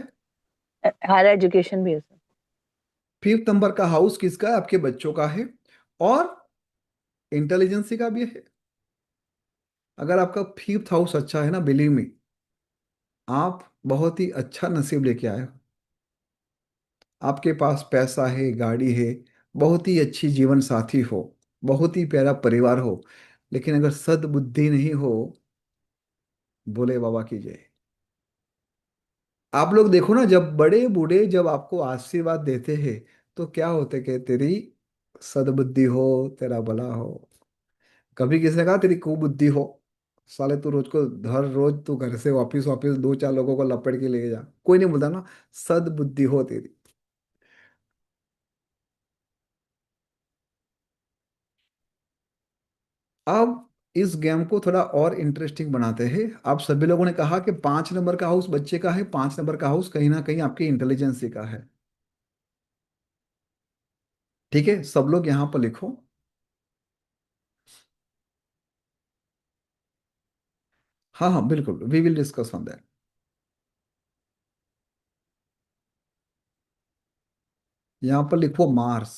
हायर एजुकेशन भी है सर 5th नंबर का हाउस किसका है? आपके बच्चों का है। और इंटेलिजेंसी का भी है। अगर आपका 5th हाउस अच्छा है ना, बिलीव मी, आप बहुत ही अच्छा नसीब लेके आए हो। आपके पास पैसा है, गाड़ी है, बहुत ही अच्छी जीवन साथी हो, बहुत ही प्यारा परिवार हो, लेकिन अगर सद्बुद्धि नहीं हो, बोले बाबा की जय। आप लोग देखो ना, जब बड़े बूढ़े जब आपको आशीर्वाद देते हैं तो क्या होते कि तेरी सद्बुद्धि हो, तेरा भला हो। कभी किसी ने कहा तेरी कुबुद्धि हो, साले तू रोज को, हर रोज तू घर से वापिस वापिस 2 4 लोगों को लपेट के ले जा, कोई नहीं बोलता ना। सद्बुद्धि हो तेरी। अब इस गेम को थोड़ा और इंटरेस्टिंग बनाते हैं। आप सभी लोगों ने कहा कि 5 नंबर का हाउस बच्चे का है, 5 नंबर का हाउस कहीं ना कहीं आपकी इंटेलिजेंसी का है। ठीक है, सब लोग यहां पर लिखो। हाँ हाँ बिल्कुल, we will discuss on that. यहां पर लिखो मार्स।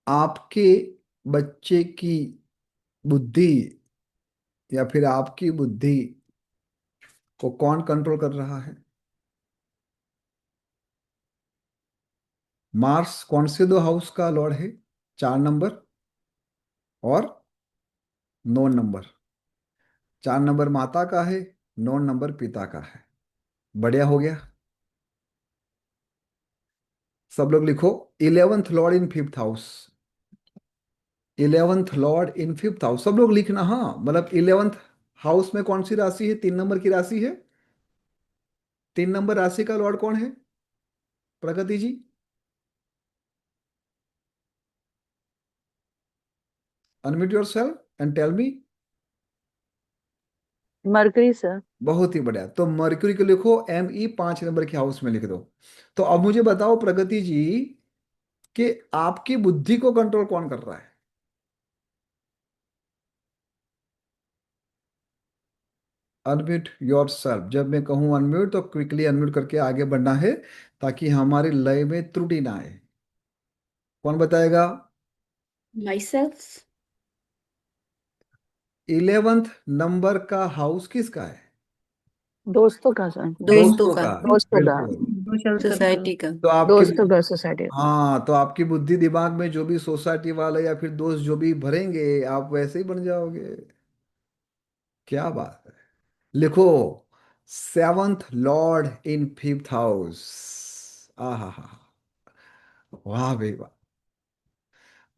आपके बच्चे की बुद्धि या फिर आपकी बुद्धि को कौन कंट्रोल कर रहा है? मार्स कौन से दो हाउस का लॉर्ड है? 4 नंबर और 9 नंबर। 4 नंबर माता का है, 9 नंबर पिता का है। बढ़िया हो गया। सब लोग लिखो, 11th लॉर्ड इन 5th हाउस। 11th लॉर्ड इन 5th हाउस, सब लोग लिखना। हाँ, मतलब 11th हाउस में कौन सी राशि है? 3 नंबर की राशि है। 3 नंबर राशि का लॉर्ड कौन है Pragati ji? Unmute yourself and tell me. Mercury sir. बहुत ही बढ़िया। तो मर्क्यूरी को लिखो ME 5 नंबर के हाउस में लिख दो। तो अब मुझे बताओ प्रगति जी कि आपकी बुद्धि को कंट्रोल कौन कर रहा है? Unmute your self. जब मैं कहूं अनम्यूट तो क्विकली अनम्यूट करके आगे बढ़ना है, ताकि हमारी लय में त्रुटि ना आए। कौन बताएगा? myself 11th नंबर का हाउस किसका है? दोस्तों का सर। दोस्तों दोस्तों का, का। दोस्तों का। बिल्कुल। सोसाइटी का। तो आपके, दोस्तों का सोसाइटी। हाँ, तो आपकी बुद्धि दिमाग में जो भी सोसाइटी वाले या फिर दोस्त जो भी भरेंगे, आप वैसे ही बन जाओगे। क्या बात है। लिखो, 7th लॉर्ड इन 5th हाउस। आहा हा, वाह भाई वाह।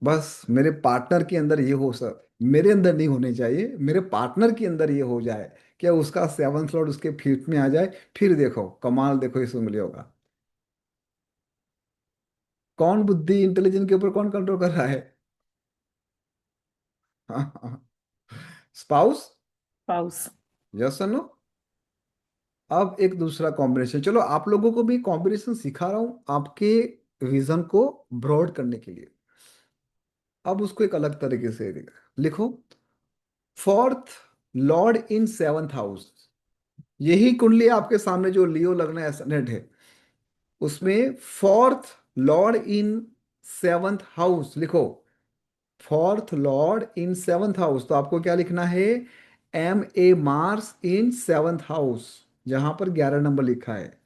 बस मेरे पार्टनर के अंदर ये हो, सर मेरे अंदर नहीं होने चाहिए, मेरे पार्टनर के अंदर ये हो जाए कि उसका 7th लॉर्ड उसके 5th में आ जाए। फिर देखो कमाल, देखो इस उंगली होगा। कौन बुद्धि इंटेलिजेंस के ऊपर कौन कंट्रोल कर रहा है? स्पाउस। स्पाउस। यस और नो? अब एक दूसरा कॉम्बिनेशन, चलो आप लोगों को भी कॉम्बिनेशन सिखा रहा हूं आपके विजन को ब्रॉड करने के लिए। अब उसको एक अलग तरीके से लिखो, 4th लॉर्ड इन 7th हाउस। यही कुंडली आपके सामने जो लियो लग्न एसेंडेंट है, उसमें 4th लॉर्ड इन 7th हाउस लिखो। 4th लॉर्ड इन 7th हाउस, तो आपको क्या लिखना है? MA मार्स इन 7th हाउस, जहां पर 11 नंबर लिखा है।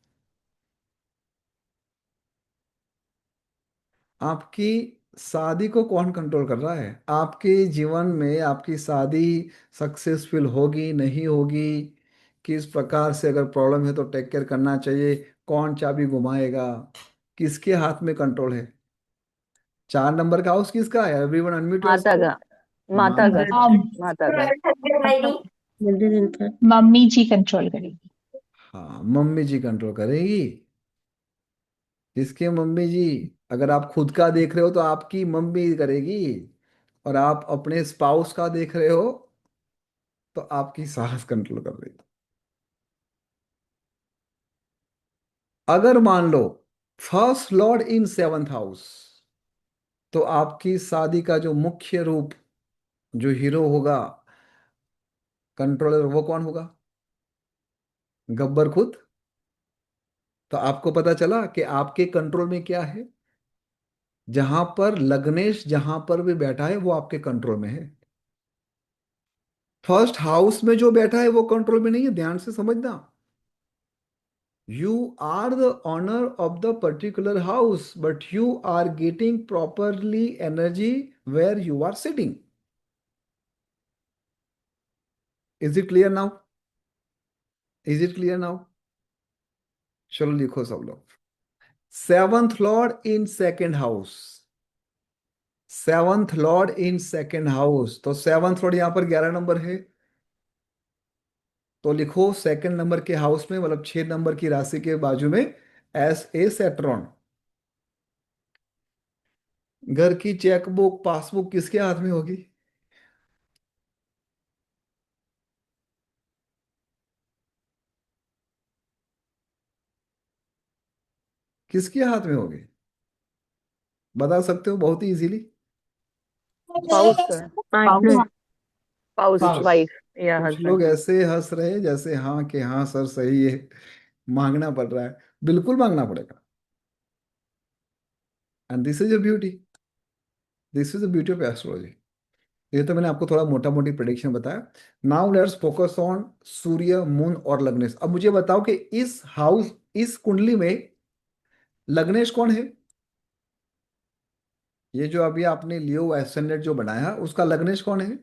आपकी शादी को कौन कंट्रोल कर रहा है? आपके जीवन में आपकी शादी सक्सेसफुल होगी नहीं होगी, किस प्रकार से, अगर प्रॉब्लम है तो टेक केयर करना चाहिए, कौन चाबी घुमाएगा, किसके हाथ में कंट्रोल है? 4 नंबर का हाउस किसका है? एवरीवन अनम्यूट माता योरसेल्फ। का। माता का। माता का। Mother and father. मम्मी जी कंट्रोल करेगी। हाँ, मम्मी जी कंट्रोल करेगी। किसके मम्मी जी? अगर आप खुद का देख रहे हो तो आपकी मम्मी करेगी, और आप अपने स्पाउस का देख रहे हो तो आपकी सास कंट्रोल कर रही है। अगर मान लो 1st लॉर्ड इन 7th हाउस, तो आपकी शादी का जो मुख्य रूप, जो हीरो होगा, कंट्रोलर, वो कौन होगा? गब्बर खुद। तो आपको पता चला कि आपके कंट्रोल में क्या है। जहां पर लग्नेश जहां पर भी बैठा है वो आपके कंट्रोल में है। 1st हाउस में जो बैठा है वो कंट्रोल में नहीं है, ध्यान से समझना। You are the owner of the particular house, but you are getting properly energy where you are sitting. Is it clear now? Is it clear now? चलो लिखो सब लोग, 7th लॉर्ड इन 2nd हाउस। 7th लॉर्ड इन 2nd हाउस, तो 7th लॉर्ड यहां पर 11 नंबर है, तो लिखो 2nd नंबर के हाउस में, मतलब 6 नंबर की राशि के बाजू में SA सेट्रॉन। घर की चेकबुक पासबुक किसके हाथ में होगी? किसके हाथ में होगी? बता सकते हो बहुत ही इजीली। स्पाउस का। पार्टनर। स्पाउस हाँ, वाइफ या कुछ लोग हस्बैंड। ऐसे हंस रहे हैं जैसे हाँ कि हाँ सर सही है, मांगना पड़ रहा है। बिल्कुल मांगना पड़ेगा। And this is a beauty, this is the beauty of astrology. ये तो मैंने आपको थोड़ा मोटा मोटी प्रेडिक्शन बताया। Now let's focus on Surya, moon और लग्नेश। अब मुझे बताओ कि इस हाउस, इस कुंडली में लग्नेश कौन है? ये जो अभी आपने लियो एसेंडेंट जो बनाया उसका लग्नेश कौन है?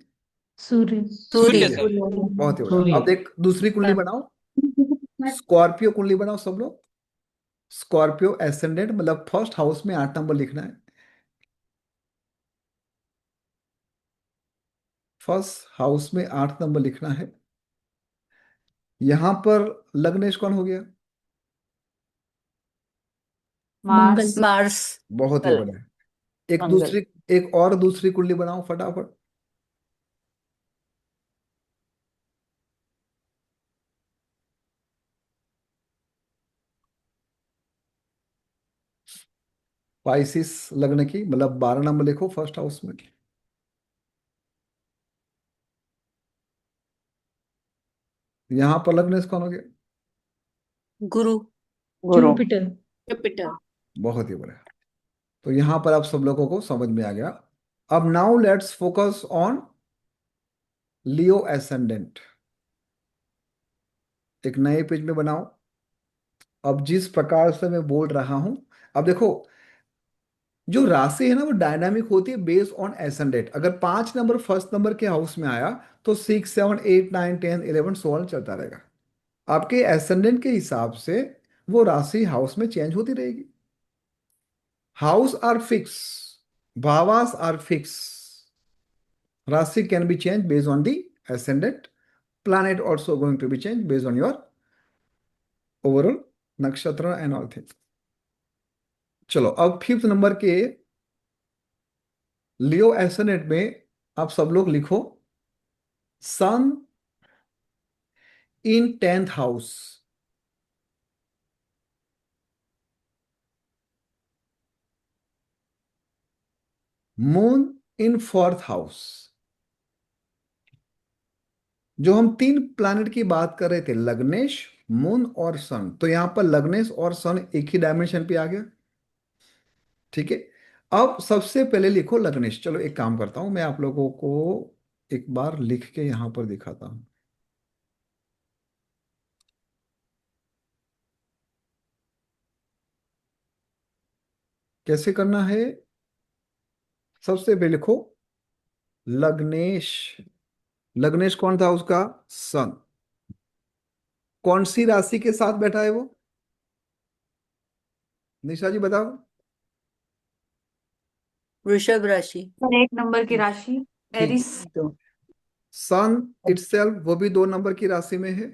सूर्य। सूर्य सूर्य। सर। बहुत ही बढ़िया। अब एक दूसरी कुंडली बनाओ, स्कॉर्पियो कुंडली बनाओ सब लोग। स्कॉर्पियो एसेंडेंट मतलब फर्स्ट हाउस में 8 नंबर लिखना है। फर्स्ट हाउस में 8 नंबर लिखना है। यहां पर लग्नेश कौन हो गया? मंगल। मार्स। बहुत ही कल। बढ़िया। एक मंगल। दूसरी, एक और दूसरी कुंडली बनाओ फटाफट। पाइसिस लग्न की, मतलब 12 नंबर लिखो फर्स्ट हाउस में। यहां पर लग्नेश कौन हो गया? गुरु। गुरु। जुपिटर। जुपिटर। बहुत ही बढ़िया। तो यहां पर आप सब लोगों को समझ में आ गया। अब now let's focus on Leo ascendant. एक नए पेज में बनाओ। अब जिस प्रकार से मैं बोल रहा हूं, अब देखो, जो राशि है ना वो डायनामिक होती है बेस्ड ऑन एसेंडेंट। अगर 5 नंबर फर्स्ट नंबर के हाउस में आया तो 6, 7, 8, 9, 10, 11 सोल चलता रहेगा। आपके एसेंडेंट के हिसाब से वो राशि हाउस में चेंज होती रहेगी। हाउस आर फिक्स, भावास are fix, rashi can be change based on the ascendant. Planet also going to be changed based on your overall nakshatra and all things. चलो अब 5th नंबर के लियो एसेंडेंट में आप सब लोग लिखो सन इन 10th house, moon in 4th house. जो हम 3 प्लैनेट की बात कर रहे थे, लग्नेश, मून और सन, तो यहां पर लग्नेश और सन एक ही डायमेंशन पे आ गया। ठीक है। अब सबसे पहले लिखो लग्नेश। चलो एक काम करता हूं, मैं आप लोगों को एक बार लिख के यहां पर दिखाता हूं। कैसे करना है? सबसे पहले लिखो लग्नेश। लग्नेश कौन था उसका? सन। कौन सी राशि के साथ बैठा है वो? निशा जी बताओ। वृषभ राशि। सर 1 नंबर की राशि ठीक। एरिस। तो सन इटसेल्फ वो भी 2 नंबर की राशि में है।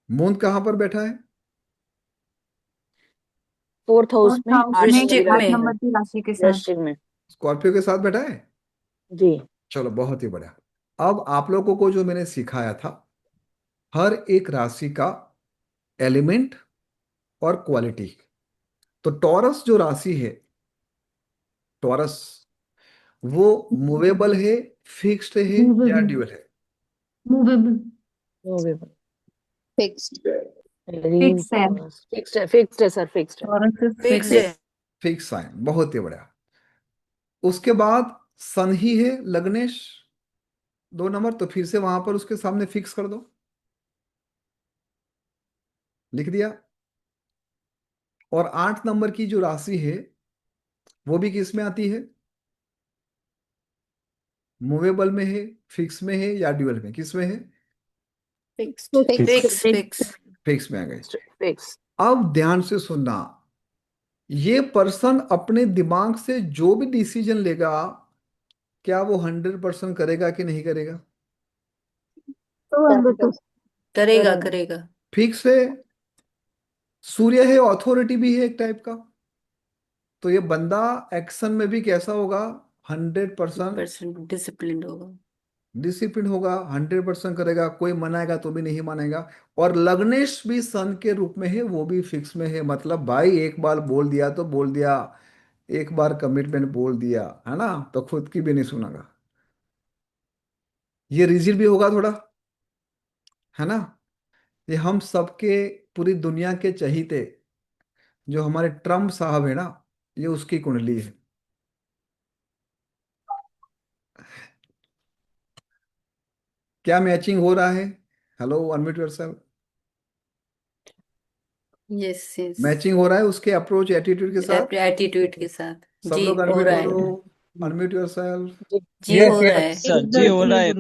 मून कहां पर बैठा है? 4th हाउस और में हाउस में 8 नंबर की वृश्चिक आठ में। राशि में। नंबर की राशि के साथ। वृश्चिक में। स्कॉर्पियो के साथ बैठा है। जी। चलो बहुत ही बढ़िया। अब आप लोगों को जो मैंने सिखाया था, हर एक राशि का एलिमेंट और क्वालिटी। तो टॉरस जो राशि है, टॉरस वो मूवेबल है, फिक्स्ड है या मूवेबल। ड्यूअल है? मूवेबल। मूवेबल। फिक्स्ड। फिक्स है। फिक्स्ड है, फिक्स्ड है सर, फिक्स्ड है। Taurus is fix fixed. है। फिक्स साइन, बहुत ही बढ़िया। उसके बाद सन ही है लग्नेश 2 नंबर, तो फिर से वहां पर उसके सामने फिक्स कर दो। लिख दिया। और 8 नंबर की जो राशि है वो भी किस में आती है? मूवेबल में है, फिक्स में है या ड्यूअल में, किस में है? फिक्स्ड। Fix fix. फिक्स में आ गए। फिक्स। अब ध्यान से सुनना, ये पर्सन अपने दिमाग से जो भी डिसीजन लेगा, क्या वो 100% करेगा कि नहीं करेगा? 200। करेगा करेगा। फिक्स है, सूर्य है, ऑथोरिटी भी है एक टाइप का। तो ये बंदा एक्शन में भी कैसा होगा? 100% परसेंट डिसिप्लिन होगा। डिसिप्लिन होगा, 100% करेगा, कोई मनाएगा तो भी नहीं मानेगा। और लग्नेश भी सन के रूप में है, वो भी फिक्स में है। मतलब भाई एक बार बोल दिया तो बोल दिया, एक बार कमिटमेंट बोल दिया है ना, तो खुद की भी नहीं सुनागा। ये रिजिड भी होगा थोड़ा, है ना। ये हम सबके, पूरी दुनिया के चहीते जो हमारे ट्रम्प साहब है ना, ये उसकी कुंडली है। क्या मैचिंग हो रहा है? Hello, unmute yourself. Yes yes. Matching हो रहा है उसके अप्रोच एटीट्यूड के साथ। एटीट्यूड के साथ। सब जी लोग हो अनम्यूट रहा बोलो, है। Unmute yourself. जी जी हो रहा है। सर जी हो रहा है।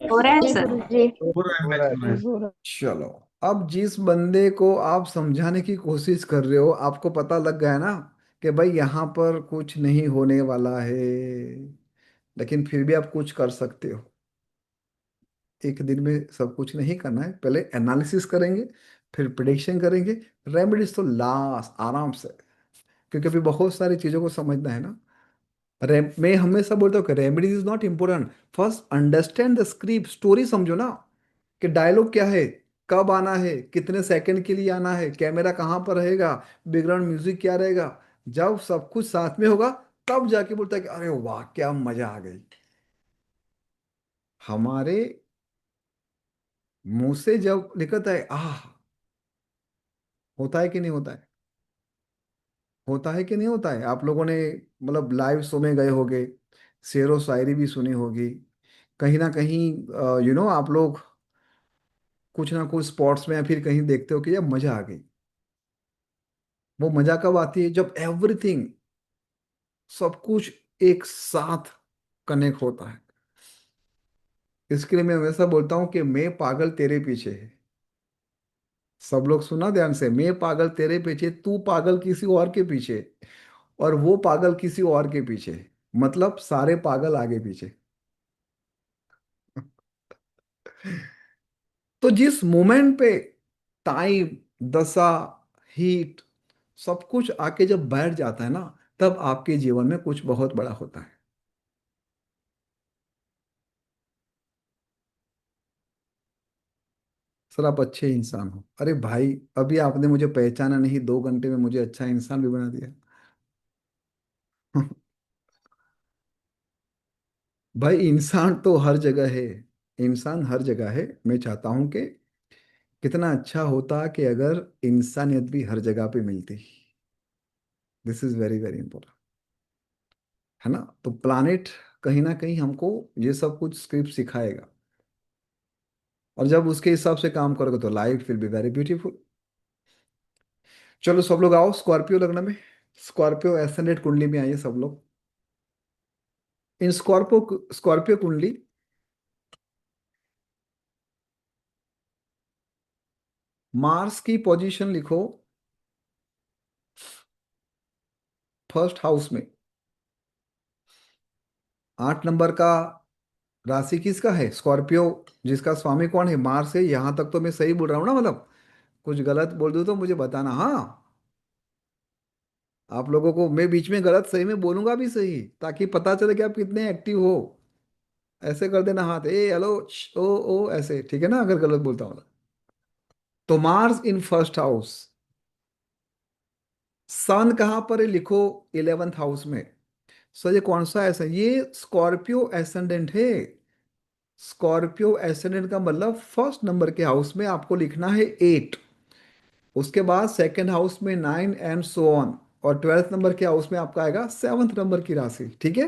हो रहा है सर। जी हो रहा है, हो मैच रहा है हो रहा है। हो रहा चलो, अब जिस बंदे को आप समझाने की कोशिश कर रहे हो, आपको पता लग गया ना कि भाई यहाँ पर कुछ नहीं होने वाला है, लेकिन फिर भी आप कुछ कर सकते हो। एक दिन में सब कुछ नहीं करना है, पहले एनालिसिस करेंगे, फिर प्रिडिक्शन करेंगे, रेमेडीज तो लास्ट आराम से, क्योंकि अभी बहुत सारी चीज़ों को समझना है ना। मैं हमेशा बोलता हूँ कि remedies is not important, first understand the script, story समझो ना, कि डायलॉग क्या है, कब आना है, कितने सेकंड के लिए आना है, कैमरा कहाँ पर रहेगा, बैकग्राउंड म्यूजिक क्या रहेगा। जब सब कुछ साथ में होगा तब जाके बोलता है कि अरे वाह क्या मजा आ गई। हमारे मुंह से जब निकलता है आह, होता है कि नहीं होता है, होता है कि नहीं होता है। आप लोगों ने मतलब लाइव शो में गए होगे, शेरो शायरी भी सुनी होगी, कहीं ना कहीं आप लोग कुछ ना कुछ स्पॉट्स में या फिर कहीं देखते हो कि यार मजा आ गई। वो मजा कब आती है, जब एवरीथिंग, सब कुछ एक साथ कनेक्ट होता है। इसके लिए मैं हमेशा बोलता हूँ कि मैं पागल तेरे पीछे है। सब लोग सुना ध्यान से, मैं पागल तेरे पीछे, तू पागल किसी और के पीछे, और वो पागल किसी और के पीछे, मतलब सारे पागल आगे पीछे। तो जिस मोमेंट पे टाइम, दशा, हीट, सब कुछ आके जब बैठ जाता है ना, तब आपके जीवन में कुछ बहुत बड़ा होता है। सर आप अच्छे इंसान हो, अरे भाई अभी आपने मुझे पहचाना नहीं, 2 घंटे में मुझे अच्छा इंसान भी बना दिया। भाई इंसान तो हर जगह है, इंसान हर जगह है। मैं चाहता हूं कि कितना अच्छा होता कि अगर इंसानियत भी हर जगह पे मिलती। This is very very important, है ना। तो प्लानिट कहीं ना कहीं हमको ये सब कुछ स्क्रिप्ट सिखाएगा, और जब उसके हिसाब से काम करोगे तो life will be very beautiful. चलो सब लोग आओ स्कॉर्पियो लग्न में, स्कॉर्पियो एसेंडेंट कुंडली में आइए सब लोग। इन स्कॉर्पियो स्कॉर्पियो कुंडली, मार्स की पोजीशन लिखो फर्स्ट हाउस में। 8 नंबर का राशि किसका है, स्कॉर्पियो, जिसका स्वामी कौन है, मार्स है। यहां तक तो मैं सही बोल रहा हूँ ना, मतलब कुछ गलत बोल दूं तो मुझे बताना, हाँ। आप लोगों को मैं बीच में गलत सही में बोलूंगा भी सही, ताकि पता चले कि आप कितने एक्टिव हो। ऐसे कर देना हाथ, ए हेलो, ओ ओ, ऐसे ठीक है ना, अगर गलत बोलता हूँ तो। मार्स इन फर्स्ट हाउस, सन कहाँ पर है लिखो 11th हाउस में। सर ये कौन सा ऐसा, ये स्कॉर्पियो एसेंडेंट है। स्कॉर्पियो एसेंडेंट का मतलब फर्स्ट नंबर के हाउस में आपको लिखना है 8, उसके बाद सेकंड हाउस में 9 एंड सो ऑन, और 12th नंबर के हाउस में आपका आएगा 7th नंबर की राशि, ठीक है।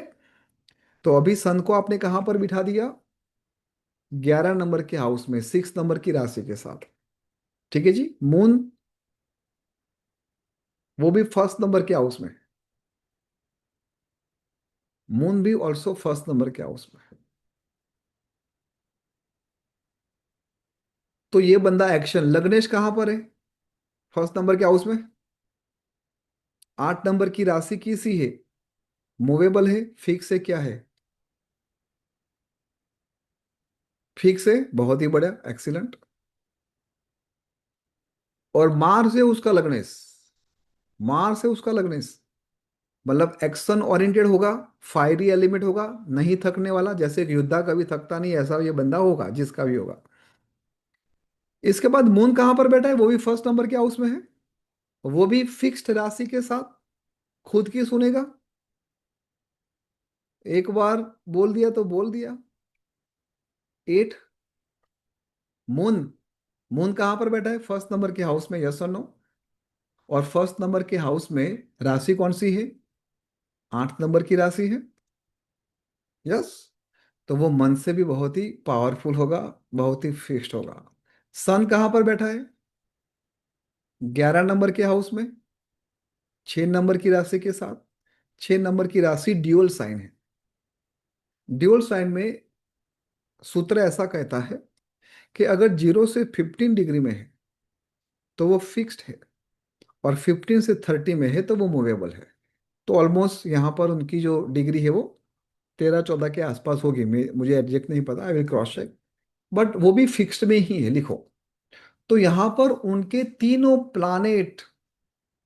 तो अभी सन को आपने कहां पर बिठा दिया, 11 नंबर के हाउस में, 6 नंबर की राशि के साथ, ठीक है जी। मून, वो भी फर्स्ट नंबर के हाउस में, मून भी ऑल्सो फर्स्ट नंबर के हाउस में। तो ये बंदा एक्शन, लग्नेश कहां पर है, फर्स्ट नंबर के हाउस में। 8 नंबर की राशि किसी है, मूवेबल है, फिक्स है, क्या है, फिक्स है, बहुत ही बढ़िया, एक्सीलेंट। और मार्स है उसका लग्नेश, मार्स है उसका लग्नेश, मतलब एक्शन ओरिएंटेड होगा, फायरी एलिमेंट होगा, नहीं थकने वाला, जैसे कि योद्धा कभी थकता नहीं, ऐसा ये बंदा होगा जिसका भी होगा। इसके बाद मून कहां पर बैठा है, वो भी फर्स्ट नंबर के हाउस में है, वो भी फिक्स्ड राशि के साथ, खुद की सुनेगा, एक बार बोल दिया तो बोल दिया। 8, मून, मून कहां पर बैठा है, फर्स्ट नंबर के हाउस में, यस और नो। और फर्स्ट नंबर के हाउस में राशि कौन सी है, 8 नंबर की राशि है, यस। तो वो मन से भी बहुत ही पावरफुल होगा, बहुत ही फिक्स्ड होगा। सन कहां पर बैठा है, 11 नंबर के हाउस में 6 नंबर की राशि के साथ, 6 नंबर की राशि ड्यूअल साइन है। ड्यूअल साइन में सूत्र ऐसा कहता है कि अगर 0 से 15 डिग्री में है तो वो फिक्स्ड है, और 15 से 30 में है तो वो मूवेबल है। तो ऑलमोस्ट यहाँ पर उनकी जो डिग्री है वो 13-14 के आसपास होगी। मुझे एग्जैक्ट नहीं पता, I will cross check, but वो भी फिक्स्ड में ही है, लिखो। तो यहाँ पर उनके तीनों प्लानेट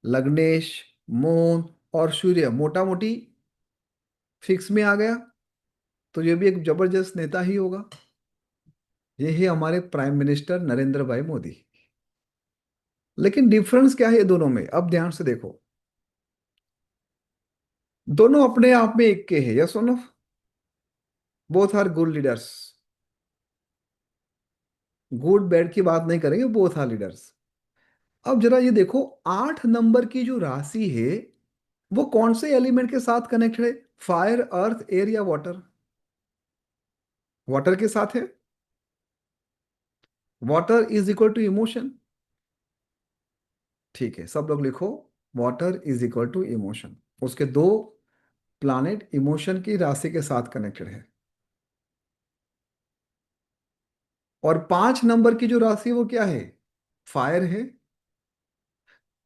लग्नेश, मून और सूर्य मोटा मोटी फिक्स में आ गया। तो ये भी एक जबरदस्त नेता ही होगा। ये है हमारे प्राइम मिनिस्टर नरेंद्र भाई मोदी। लेकिन डिफरेंस क्या है ये दोनों में, अब ध्यान से देखो। दोनों अपने आप में एक के हैं, yes no, both are good leaders. Good bad की बात नहीं करेंगे, बोथ आर लीडर्स। अब जरा ये देखो, 8 नंबर की जो राशि है वो कौन से एलिमेंट के साथ कनेक्टेड है? फायर, अर्थ, एयर या वाटर? वाटर के साथ है। Water is equal to emotion. ठीक है, सब लोग लिखो, water is equal to emotion. उसके दो प्लानेट इमोशन की राशि के साथ कनेक्टेड है। और 5 नंबर की जो राशि है वो क्या है? फायर है।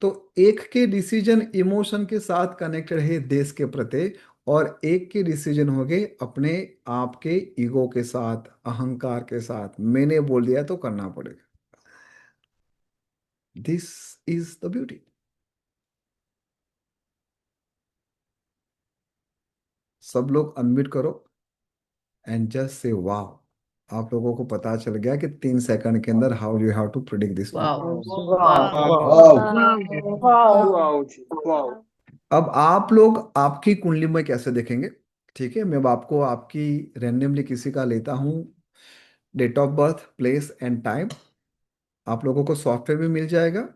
तो एक के डिसीजन इमोशन के साथ कनेक्टेड है देश के प्रति, और एक के डिसीजन हो गए अपने आप के ईगो के साथ, अहंकार के साथ। मैंने बोल दिया तो करना पड़ेगा। This is the beauty. सब लोग अनम्यूट करो एंड जस्ट से वाव। आप लोगों को पता चल गया कि 3 सेकंड के अंदर how you have to predict this. वाह वाह वाह वाह जी वाह। अब आप लोग आपकी कुंडली में कैसे देखेंगे? ठीक है, मैं अब आपको आपकी रैंडमली किसी का लेता हूँ date of birth, place and time. आप लोगों को सॉफ्टवेयर भी मिल जाएगा,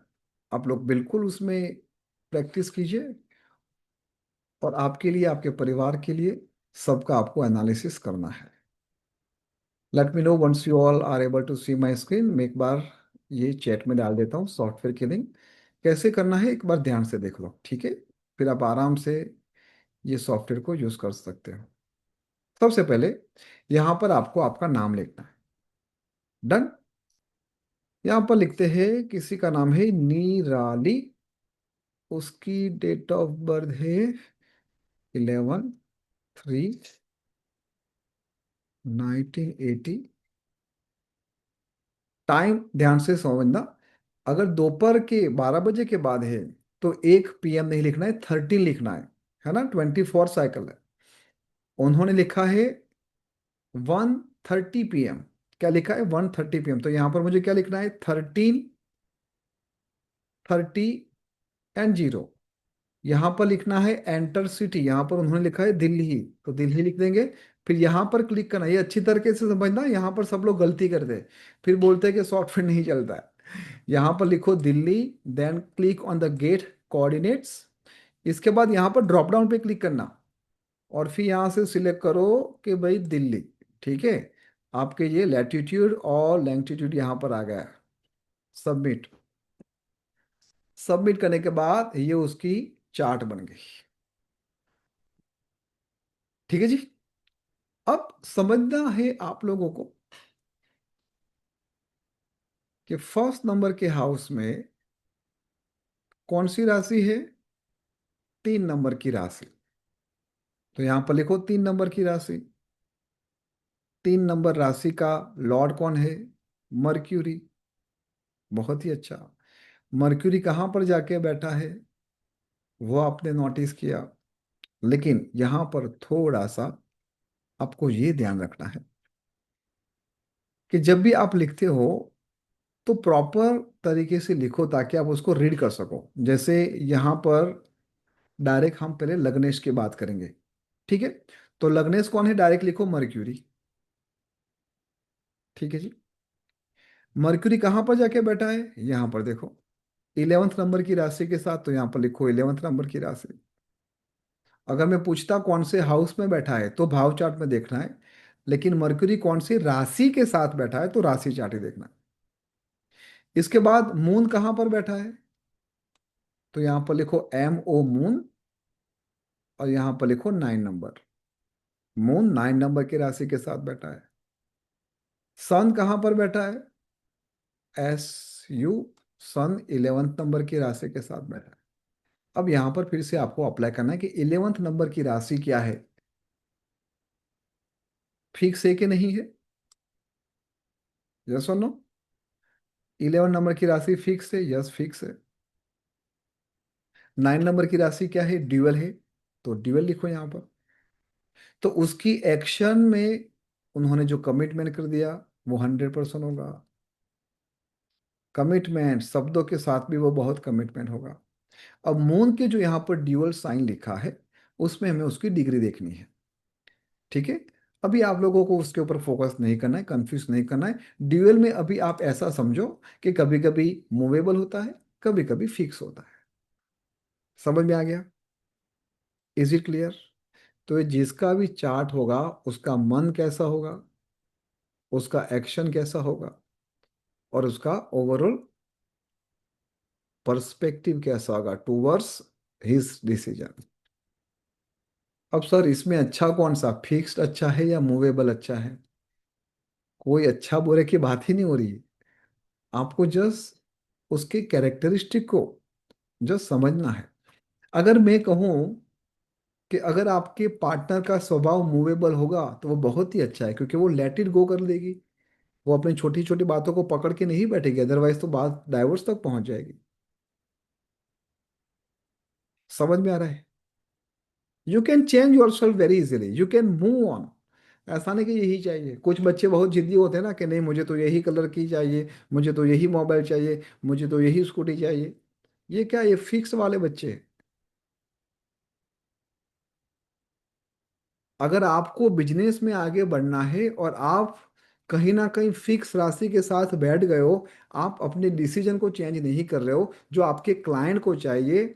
आप लोग बिल्कुल उसमें प्रैक्टिस कीजिए। और आपके लिए, आपके परिवार के लिए, सबका आपको एनालिसिस करना है। Let me know once you all are able to see my screen. मैं एक बार ये चैट में डाल देता हूँ सॉफ्टवेयर की लिंक। कैसे करना है एक बार ध्यान से देख लो, ठीक है? फिर आप आराम से ये सॉफ्टवेयर को यूज कर सकते हो। सबसे पहले यहाँ पर आपको आपका नाम लिखना है। डन। यहाँ पर लिखते हैं, किसी का नाम है नीराली, उसकी डेट ऑफ बर्थ है 11/3/1980। टाइम ध्यान से समझना, अगर दोपहर के 12 बजे के बाद है तो 1 PM नहीं लिखना है, 13 लिखना है ना? 24 साइकिल है। उन्होंने लिखा है 1:30 PM। क्या लिखा है? 1:30 PM। तो यहाँ पर मुझे क्या लिखना है? 13:30 एंड 0। यहाँ पर लिखना है एंटर सिटी, यहाँ पर उन्होंने लिखा है दिल्ली, तो दिल्ली लिख देंगे। फिर यहाँ पर क्लिक करना। ये अच्छी तरीके से समझना, यहाँ पर सब लोग गलती करते हैं, फिर बोलते हैं कि सॉफ्टवेयर नहीं चलता है। यहाँ पर लिखो Delhi, then click on the get coordinates. इसके बाद यहाँ पर ड्रॉप डाउन पे क्लिक करना, और फिर यहाँ से सिलेक्ट करो कि भाई दिल्ली। ठीक है, आपके ये लैटिट्यूड और लैंगिट्यूड यहाँ पर आ गया है। सबमिट। सबमिट करने के बाद ये उसकी चार्ट बन गई। ठीक है जी। अब समझना है आप लोगों को कि फर्स्ट नंबर के हाउस में कौन सी राशि है? 3 नंबर की राशि। तो यहां पर लिखो 3 नंबर की राशि। 3 नंबर राशि का लॉर्ड कौन है? मर्क्यूरी। बहुत ही अच्छा। मर्क्यूरी कहां पर जाके बैठा है वो आपने नोटिस किया। लेकिन यहां पर थोड़ा सा आपको ये ध्यान रखना है कि जब भी आप लिखते हो तो प्रॉपर तरीके से लिखो, ताकि आप उसको रीड कर सको। जैसे यहाँ पर डायरेक्ट हम पहले लग्नेश की बात करेंगे। ठीक है, तो लग्नेश कौन है? डायरेक्ट लिखो मर्क्यूरी। ठीक है जी। मर्क्यूरी कहाँ पर जाके बैठा है? यहाँ पर देखो 11th नंबर की राशि के साथ, तो यहाँ पर लिखो 11th नंबर की राशि। अगर मैं पूछता कौन से हाउस में बैठा है तो भाव चार्ट में देखना है, लेकिन मर्क्यूरी कौन सी राशि के साथ बैठा है तो राशि चार्ट ही देखना है। इसके बाद मून कहाँ पर बैठा है? तो यहाँ पर लिखो MO मून, और यहाँ पर लिखो 9 नंबर। मून 9 नंबर की राशि के साथ बैठा है। सन कहाँ पर बैठा है? SU, सन 11th नंबर की राशि के साथ बैठा है। अब यहाँ पर फिर से आपको अप्लाई करना है कि 11th नंबर की राशि क्या है, फिक्स है कि नहीं है? यस और नो? 11 नंबर की राशि फिक्स है? यस, फिक्स है। 9 नंबर की राशि क्या है? ड्यूअल है, तो ड्यूअल लिखो यहाँ पर। तो उसकी एक्शन में उन्होंने जो कमिटमेंट कर दिया वो 100% होगा। कमिटमेंट शब्दों के साथ भी वो बहुत कमिटमेंट होगा। अब मून के जो यहाँ पर ड्यूअल साइन लिखा है उसमें हमें उसकी डिग्री देखनी है। ठीक है, अभी आप लोगों को उसके ऊपर फोकस नहीं करना है, कंफ्यूज नहीं करना है। ड्यूअल में अभी आप ऐसा समझो कि कभी कभी मूवेबल होता है, कभी कभी फिक्स होता है। समझ में आ गया? Is it clear? तो ये जिसका भी चार्ट होगा उसका मन कैसा होगा, उसका एक्शन कैसा होगा, और उसका ओवरऑल पर्सपेक्टिव कैसा होगा टूवर्ड्स हिज डिसीजन। अब सर इसमें अच्छा कौन सा, फिक्स्ड अच्छा है या मूवेबल अच्छा है? कोई अच्छा बुरे की बात ही नहीं हो रही है। आपको जस्ट उसके कैरेक्टरिस्टिक को जस्ट समझना है। अगर मैं कहूँ कि अगर आपके पार्टनर का स्वभाव मूवेबल होगा तो वो बहुत ही अच्छा है, क्योंकि वो लेट इट गो कर देगी। वो अपनी छोटी छोटी बातों को पकड़ के नहीं बैठेगी, अदरवाइज तो बात डाइवोर्स तक पहुंच जाएगी। समझ में आ रहा है? You can change your self very easily, you can move on. ऐसा नहीं कि यही चाहिए। कुछ बच्चे बहुत जिद्दी होते हैं ना कि नहीं मुझे तो यही कलर की चाहिए, मुझे तो यही मोबाइल चाहिए, मुझे तो यही स्कूटी चाहिए। ये क्या, ये फिक्स वाले बच्चे हैं। अगर आपको बिजनेस में आगे बढ़ना है और आप कहीं ना कहीं फिक्स राशि के साथ बैठ गए हो, आप अपने डिसीजन को चेंज नहीं कर रहे हो जो आपके क्लाइंट को चाहिए,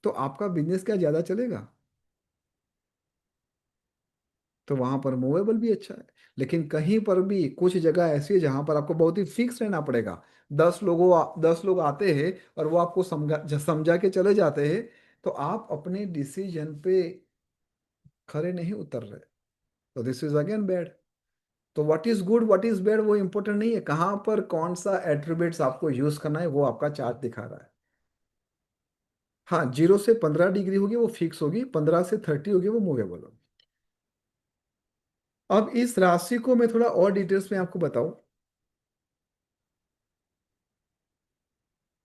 तो आपका बिजनेस क्या ज़्यादा चलेगा? तो वहां पर मूवेबल भी अच्छा है। लेकिन कहीं पर भी कुछ जगह ऐसी है जहां पर आपको बहुत ही फिक्स रहना पड़ेगा। 10 लोग आते हैं और वो आपको समझा समझा के चले जाते हैं, तो आप अपने डिसीजन पे खरे नहीं उतर रहे, तो दिस इज अगेन बैड। तो what is good what is bad वो इंपॉर्टेंट नहीं है, कहाँ पर कौन सा एट्रीब्यूट्स आपको यूज करना है वो आपका चार्ट दिखा रहा है। हाँ, 0 से 15 डिग्री होगी वो फिक्स होगी, 15 से 30 होगी वो मूवेबल होगी। अब इस राशि को मैं थोड़ा और डिटेल्स में आपको बताऊं,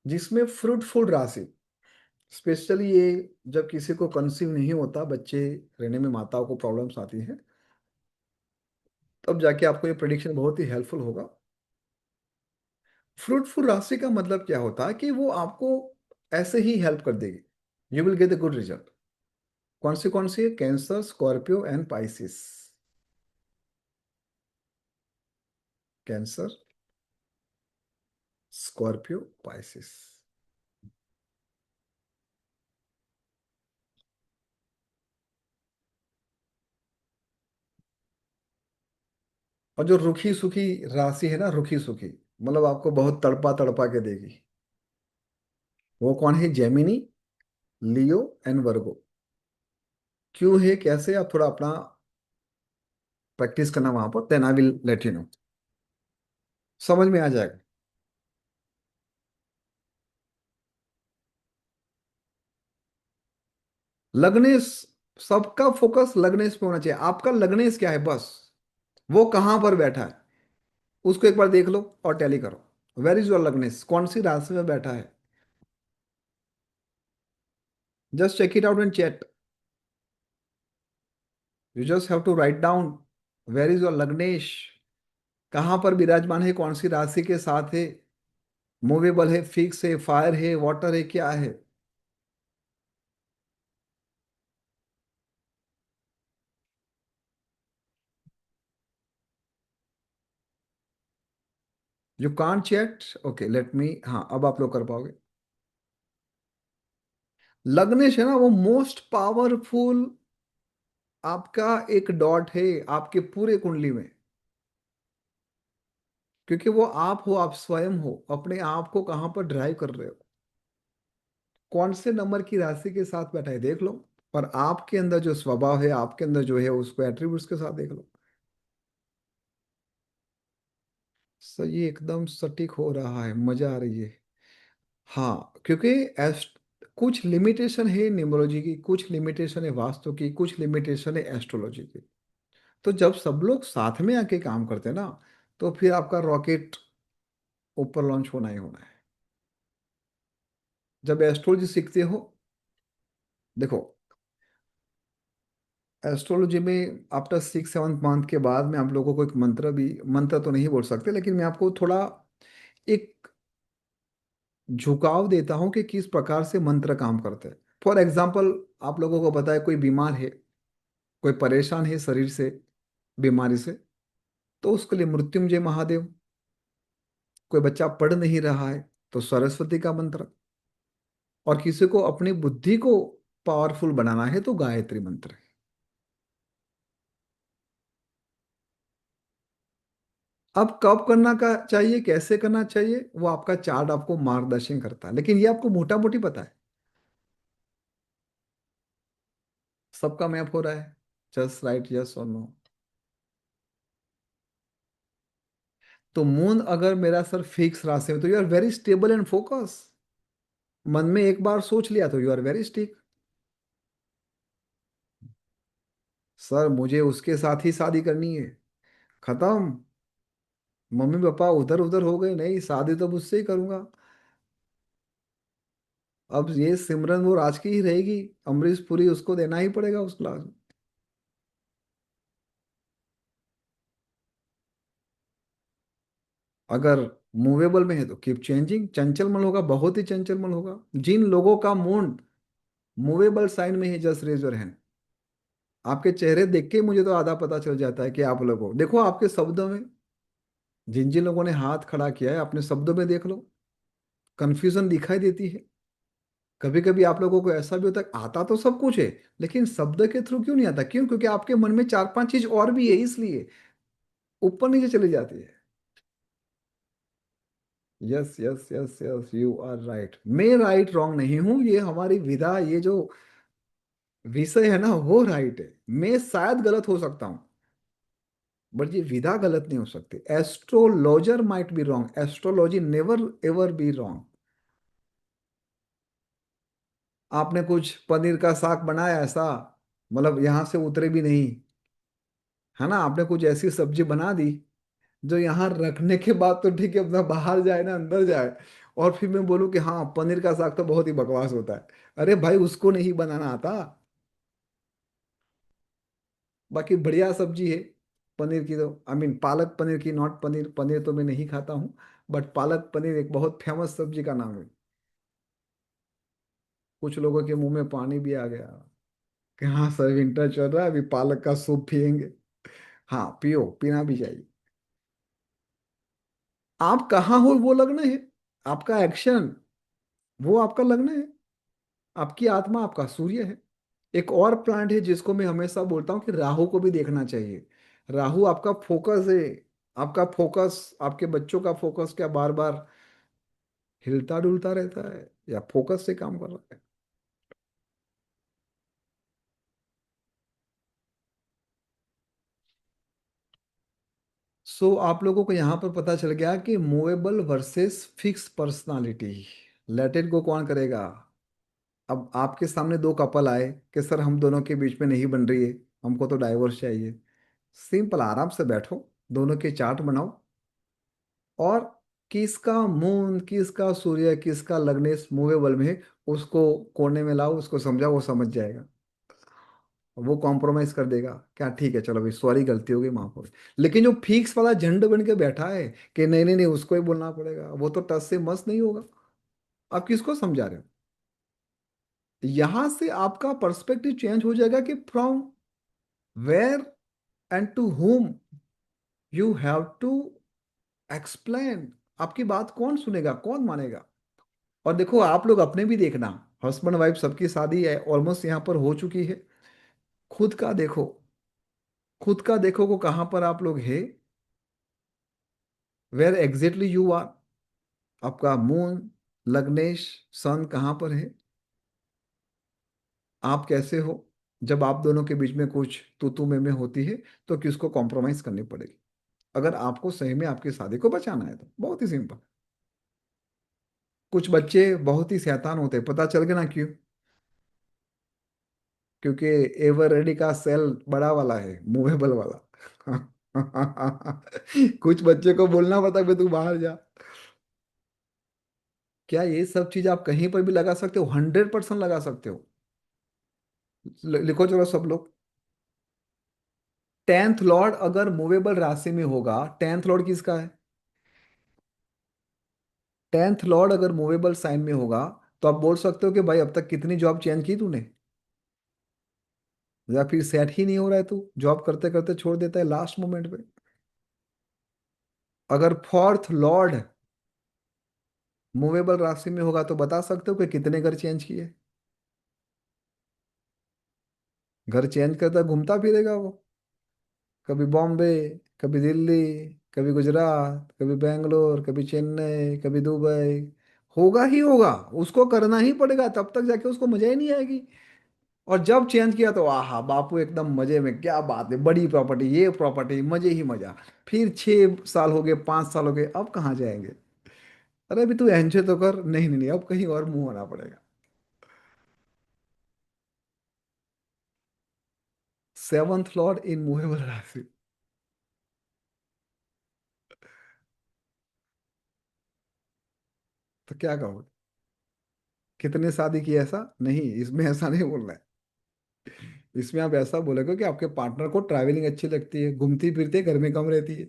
जिसमें फ्रूटफुल राशि, स्पेशली ये जब किसी को कंसीव नहीं होता, बच्चे रहने में माताओं को प्रॉब्लम्स आती हैं, तब जाके आपको ये प्रेडिक्शन बहुत ही हेल्पफुल होगा। फ्रूटफुल राशि का मतलब क्या होता है कि वो आपको ऐसे ही हेल्प कर देगी, you will get a good result. कौन सी है? Cancer, Scorpio and Pisces. Cancer, Scorpio, Pisces. और जो रुखी सुखी राशि है ना, रुखी सुखी मतलब आपको बहुत तड़पा तड़पा के देगी, वो कौन है? जेमिनी, लियो एंड वर्गो। क्यों है, कैसे, आप थोड़ा अपना प्रैक्टिस करना वहां पर, then I will let you know, समझ में आ जाएगा। लग्नेश, सबका फोकस लग्नेश पे होना चाहिए। आपका लग्नेश क्या है बस, वो कहां पर बैठा है उसको एक बार देख लो और टैली करो। वेर इज योर लग्नेश, कौन सी राशि में बैठा है? Just check it out and chat. You just have to write down where is your lagnesh, कहां पर विराजमान है, कौन सी राशि के साथ है, मूवेबल है, फिक्स है, फायर है, वाटर है, क्या है? You can't chat, okay let me, हाँ अब आप लोग कर पाओगे। लग्नेश है ना, वो मोस्ट पावरफुल आपका एक डॉट है आपके पूरे कुंडली में, क्योंकि वो आप हो, आप स्वयं हो, अपने आप को कहां पर ड्राइव कर रहे हो। कौन से नंबर की राशि के साथ बैठा है देख लो, और आपके अंदर जो स्वभाव है, आपके अंदर जो है, उसको एट्रीब्यूट्स के साथ देख लो। सही, एकदम सटीक हो रहा है, मजा आ रही है। हाँ, क्योंकि कुछ लिमिटेशन है न्यूमरोलॉजी की, कुछ लिमिटेशन है वास्तु की, कुछ लिमिटेशन है एस्ट्रोलॉजी की। तो जब सब लोग साथ में आके काम करते हैं ना, तो फिर आपका रॉकेट ऊपर लॉन्च होना ही होना है। जब एस्ट्रोलॉजी सीखते हो, देखो एस्ट्रोलॉजी में आफ्टर 6 7 मंथ के बाद मैं आप लोगों को एक मंत्र भी, मंत्र तो नहीं बोल सकते, लेकिन मैं आपको थोड़ा एक झुकाव देता हूं कि किस प्रकार से मंत्र काम करते हैं। फॉर एग्जाम्पल, आप लोगों को पता है कोई बीमार है, कोई परेशान है शरीर से, बीमारी से, तो उसके लिए मृत्युंजय महादेव। कोई बच्चा पढ़ नहीं रहा है तो सरस्वती का मंत्र, और किसी को अपनी बुद्धि को पावरफुल बनाना है तो गायत्री मंत्र है। अब कब करना का चाहिए, कैसे करना चाहिए, वो आपका चार्ट आपको मार्गदर्शन करता है, लेकिन ये आपको मोटा मोटी पता है। सबका मैप हो रहा है, जस्ट राइट यस और नो। तो मून अगर मेरा सर फिक्स राशि में, तो you are very stable and focus. मन में एक बार सोच लिया तो you are very stick. Sir मुझे उसके साथ ही शादी करनी है, खत्म। मम्मी पापा उधर उधर हो गए, नहीं शादी तो मुझसे ही करूंगा। अब ये सिमरन वो राज की ही रहेगी, अमरीश पुरी उसको देना ही पड़ेगा उस क्लास में। अगर मूवेबल में है तो कीप चेंजिंग, चंचल मन होगा, बहुत ही चंचल मन होगा। जिन लोगों का मूड मूवेबल साइन में है, जस्ट रेज योर हैंड। आपके चेहरे देख के मुझे तो आधा पता चल जाता है कि आप लोगों, देखो आपके शब्दों में, जिन जिन लोगों ने हाथ खड़ा किया है अपने शब्दों में देख लो, कंफ्यूजन दिखाई देती है। कभी कभी आप लोगों को ऐसा भी होता है, आता तो सब कुछ है, लेकिन शब्द के थ्रू क्यों नहीं आता, क्यों? क्योंकि आपके मन में 4 5 चीज और भी है, इसलिए ऊपर नीचे चली जाती है। Yes yes yes yes, you are right. मैं राइट रॉन्ग नहीं हूं, ये हमारी विधा, ये जो विषय है ना, वो राइट है। मैं शायद गलत हो सकता हूं, बट ये विधा गलत नहीं हो सकती। Astrologer might be wrong, astrology never ever be wrong. आपने कुछ पनीर का साग बनाया ऐसा, मतलब यहां से उतरे भी नहीं, है ना? आपने कुछ ऐसी सब्जी बना दी जो यहाँ रखने के बाद तो ठीक है, अपना बाहर जाए ना अंदर जाए, और फिर मैं बोलूँ कि हाँ पनीर का साग तो बहुत ही बकवास होता है। अरे भाई, उसको नहीं बनाना आता। बाकी बढ़िया सब्जी है पनीर की, तो आई मीन पालक पनीर की, नॉट पनीर। पनीर तो मैं नहीं खाता हूँ, बट पालक पनीर एक बहुत फेमस सब्जी का नाम है। कुछ लोगों के मुंह में पानी भी आ गया कि हाँ सर, विंटर चल रहा है, अभी पालक का सूप पियेंगे। हाँ पियो, पीना भी चाहिए। आप कहाँ हो वो लगना है, आपका एक्शन वो आपका लगना है। आपकी आत्मा आपका सूर्य है। एक और प्लांट है जिसको मैं हमेशा बोलता हूँ कि राहु को भी देखना चाहिए। राहु आपका फोकस है। आपका फोकस, आपके बच्चों का फोकस क्या बार बार हिलता डुलता रहता है, या फोकस से काम कर रहा है? सो आप लोगों को यहाँ पर पता चल गया कि movable versus fix personality. Let it go कौन करेगा? अब आपके सामने दो कपल आए कि सर हम दोनों के बीच में नहीं बन रही है, हमको तो डाइवोर्स चाहिए। सिंपल, आराम से बैठो, दोनों के चार्ट बनाओ, और किसका मून, किसका सूर्य, किसका लग्नेश मूवेबल में है, उसको कोने में लाओ, उसको समझाओ, वो समझ जाएगा। वो कॉम्प्रोमाइज कर देगा, क्या ठीक है चलो भाई, सॉरी गलती हो गई, माफ हो गई। लेकिन जो फिक्स वाला झंड बन के बैठा है कि नहीं नहीं नहीं उसको ही बोलना पड़ेगा, वो तो टस से मस नहीं होगा। आप किसको समझा रहे हो? यहां से आपका पर्सपेक्टिव चेंज हो जाएगा कि from where and to whom you have to explain. आपकी बात कौन सुनेगा, कौन मानेगा? और देखो आप लोग अपने भी देखना, हस्बैंड वाइफ सबकी शादी है ऑलमोस्ट यहाँ पर हो चुकी है। खुद का देखो, खुद का देखो को कहाँ पर आप लोग है, वेयर एग्जैक्टली यू आर। आपका मून, लग्नेश, सन कहाँ पर है? आप कैसे हो, जब आप दोनों के बीच में कुछ तू मैं होती है तो किसको कॉम्प्रोमाइज करनी पड़ेगी, अगर आपको सही में आपकी शादी को बचाना है तो। बहुत ही सिंपल। कुछ बच्चे बहुत ही शैतान होते हैं, पता चल गया ना क्यों? क्योंकि एवर रेडी का सेल बड़ा वाला है, मूवेबल वाला। कुछ बच्चे को बोलना पड़ता है भाई तू बाहर जा। क्या ये सब चीज आप कहीं पर भी लगा सकते हो? 100% लगा सकते हो। लिखो चलो सब लोग। 10th लॉर्ड अगर मूवेबल राशि में होगा, 10th लॉर्ड किसका है? 10th लॉर्ड अगर मूवेबल साइन में होगा तो आप बोल सकते हो कि भाई अब तक कितनी जॉब चेंज की तूने, या फिर सेट ही नहीं हो रहा है, तू जॉब करते करते छोड़ देता है लास्ट मोमेंट पे। अगर 4th लॉर्ड मूवेबल राशि में होगा तो बता सकते हो कि कितने घर चेंज किए। घर चेंज करता घूमता फिरेगा वो, कभी बॉम्बे, कभी दिल्ली, कभी गुजरात, कभी बेंगलोर, कभी चेन्नई, कभी दुबई। होगा ही होगा, उसको करना ही पड़ेगा, तब तक जाके उसको मजा ही नहीं आएगी। और जब चेंज किया तो आहा बापू एकदम मजे में, क्या बात है, बड़ी प्रॉपर्टी, ये प्रॉपर्टी, मजे ही मजा। फिर 6 साल हो गए, 5 साल हो गए, अब कहाँ जाएंगे? अरे अभी तू एंजॉय तो कर। नहीं नहीं नहीं, अब कहीं और मुंह होना पड़ेगा। 7th लॉर्ड इन मूवेबल राशि, तो क्या कहोगे? कितने शादी की? ऐसा नहीं, इसमें ऐसा नहीं बोलना है। इसमें आप ऐसा बोलोगे कि आपके पार्टनर को ट्रैवलिंग अच्छी लगती है, घूमती फिरती है, घर में कम रहती है।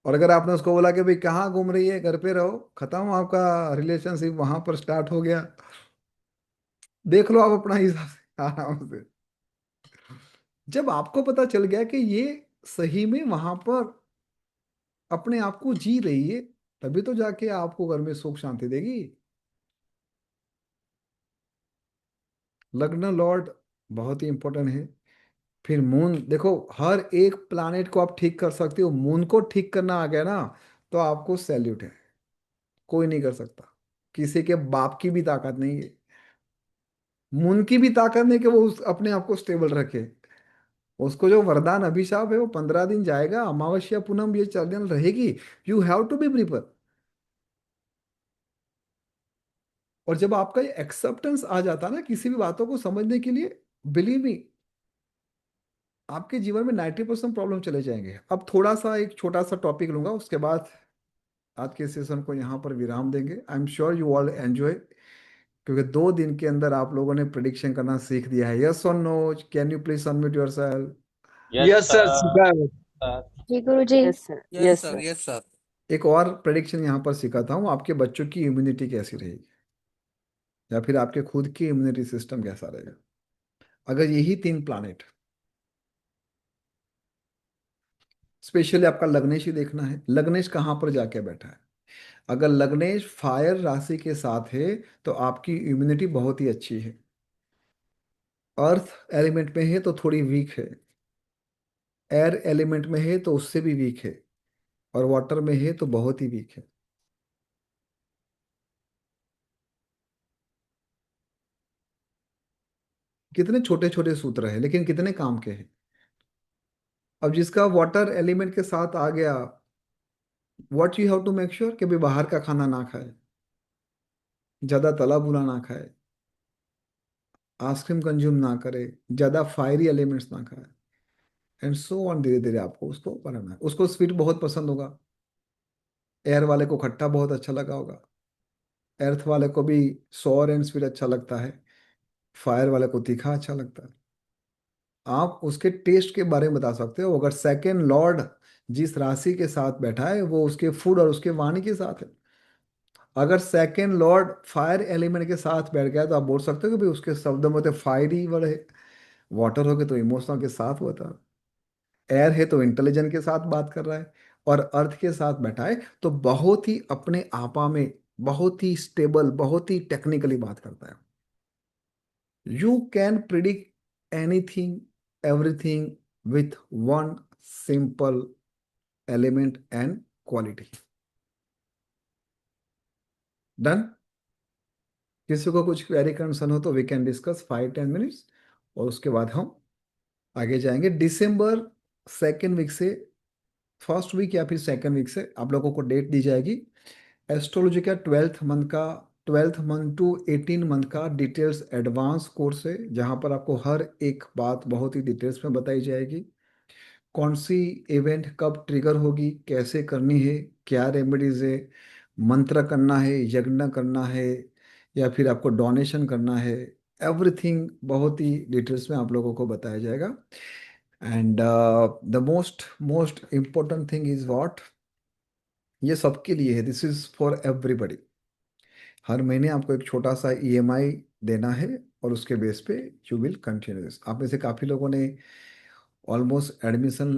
और अगर आपने उसको बोला कि भाई कहाँ घूम रही है, घर पे रहो, खत्म, आपका रिलेशनशिप वहां पर स्टार्ट हो गया। देख लो आप अपना हिसाब से आराम से। जब आपको पता चल गया कि ये सही में वहां पर अपने आप को जी रही है, तभी तो जाके आपको घर में सुख शांति देगी। लग्न लॉर्ड बहुत ही इंपॉर्टेंट है। फिर मून देखो, हर एक प्लानेट को आप ठीक कर सकते हो, मून को ठीक करना आ गया ना तो आपको सैल्यूट है। कोई नहीं कर सकता, किसी के बाप की भी ताकत नहीं है, मून की भी ताकत नहीं कि वो अपने आप को स्टेबल रखे। उसको जो वरदान अभिशाप है वो 15 दिन जाएगा, अमावस्या पूनम ये 4 दिन रहेगी। You have to be prepare. और जब आपका ये एक्सेप्टेंस आ जाता है ना किसी भी बातों को समझने के लिए, बिलीव मी, आपके जीवन में 90% प्रॉब्लम चले जाएंगे। अब थोड़ा सा एक छोटा सा टॉपिक लूंगा, उसके बाद आज के सेशन को यहाँ पर विराम देंगे। आई am sure you all enjoy, क्योंकि 2 दिन के अंदर आप लोगों ने प्रिडिक्शन करना सीख दिया है। यस और no? Can you please submit yourself? Yes, sir. Siddharth. जी गुरुजी। Yes sir, yes sir. Yes sir. एक और प्रिडिक्शन यहाँ पर सिखाता हूँ, आपके बच्चों की इम्यूनिटी कैसी रहेगी, या फिर आपके खुद की इम्यूनिटी सिस्टम कैसा रहेगा अगर यही 3 प्लानेट, स्पेशली आपका लग्नेश ही देखना है। लग्नेश कहाँ पर जाके बैठा है? अगर लग्नेश फायर राशि के साथ है तो आपकी इम्यूनिटी बहुत ही अच्छी है। अर्थ एलिमेंट में है तो थोड़ी वीक है, एयर एलिमेंट में है तो उससे भी वीक है, और वाटर में है तो बहुत ही वीक है। कितने छोटे छोटे सूत्र हैं लेकिन कितने काम के हैं। अब जिसका वाटर एलिमेंट के साथ आ गया, what you have to make sure कि भाई बाहर का खाना ना खाए, ज्यादा तला भुना ना खाए, आइसक्रीम कंज्यूम ना करे, ज्यादा फायरी एलिमेंट्स ना खाए, एंड सो ऑन। धीरे धीरे आपको उसको बनाना है। उसको स्वीट बहुत पसंद होगा, एयर वाले को खट्टा बहुत अच्छा लगा होगा, एर्थ वाले को भी सॉर एंड स्वीट अच्छा लगता है, फायर वाले को तीखा अच्छा लगता है। आप उसके टेस्ट के बारे में बता सकते हो। अगर सेकेंड लॉर्ड जिस राशि के साथ बैठा है वो उसके फूड और उसके वाणी के साथ है। अगर सेकेंड लॉर्ड फायर एलिमेंट के साथ बैठ गया तो आप बोल सकते हो कि भाई उसके शब्दों में तो फायरी वर्ड है। वाटर हो गए तो इमोशनल के साथ होता है, एयर है तो इंटेलिजेंट के साथ बात कर रहा है, और अर्थ के साथ बैठा है तो बहुत ही अपने आपा में बहुत ही स्टेबल, बहुत ही टेक्निकली बात करता है। You can predict anything, everything with one simple element and quality. Done? किसी को कुछ क्वेरी कंसर्न हो तो वी कैन डिस्कस 5-10 मिनट्स, और उसके बाद हम आगे जाएंगे। दिसंबर सेकेंड वीक से, फर्स्ट वीक या फिर सेकेंड वीक से आप लोगों को डेट दी जाएगी एस्ट्रोलॉजी का 12th मंथ टू 18 मंथ का डिटेल्स एडवांस कोर्स है, जहाँ पर आपको हर एक बात बहुत ही डिटेल्स में बताई जाएगी। कौन सी इवेंट कब ट्रिगर होगी, कैसे करनी है, क्या रेमेडीज है, मंत्र करना है, यज्ञ करना है, या फिर आपको डोनेशन करना है, एवरीथिंग बहुत ही डिटेल्स में आप लोगों को बताया जाएगा। And the most most important thing is what, ये सबके लिए है, दिस इज फॉर एवरीबडी। हर महीने आपको एक छोटा सा ईएमआई देना है, और उसके बेस पे यू विल कंटिन्यू दिस। आप में से काफ़ी लोगों ने ऑलमोस्ट एडमिशन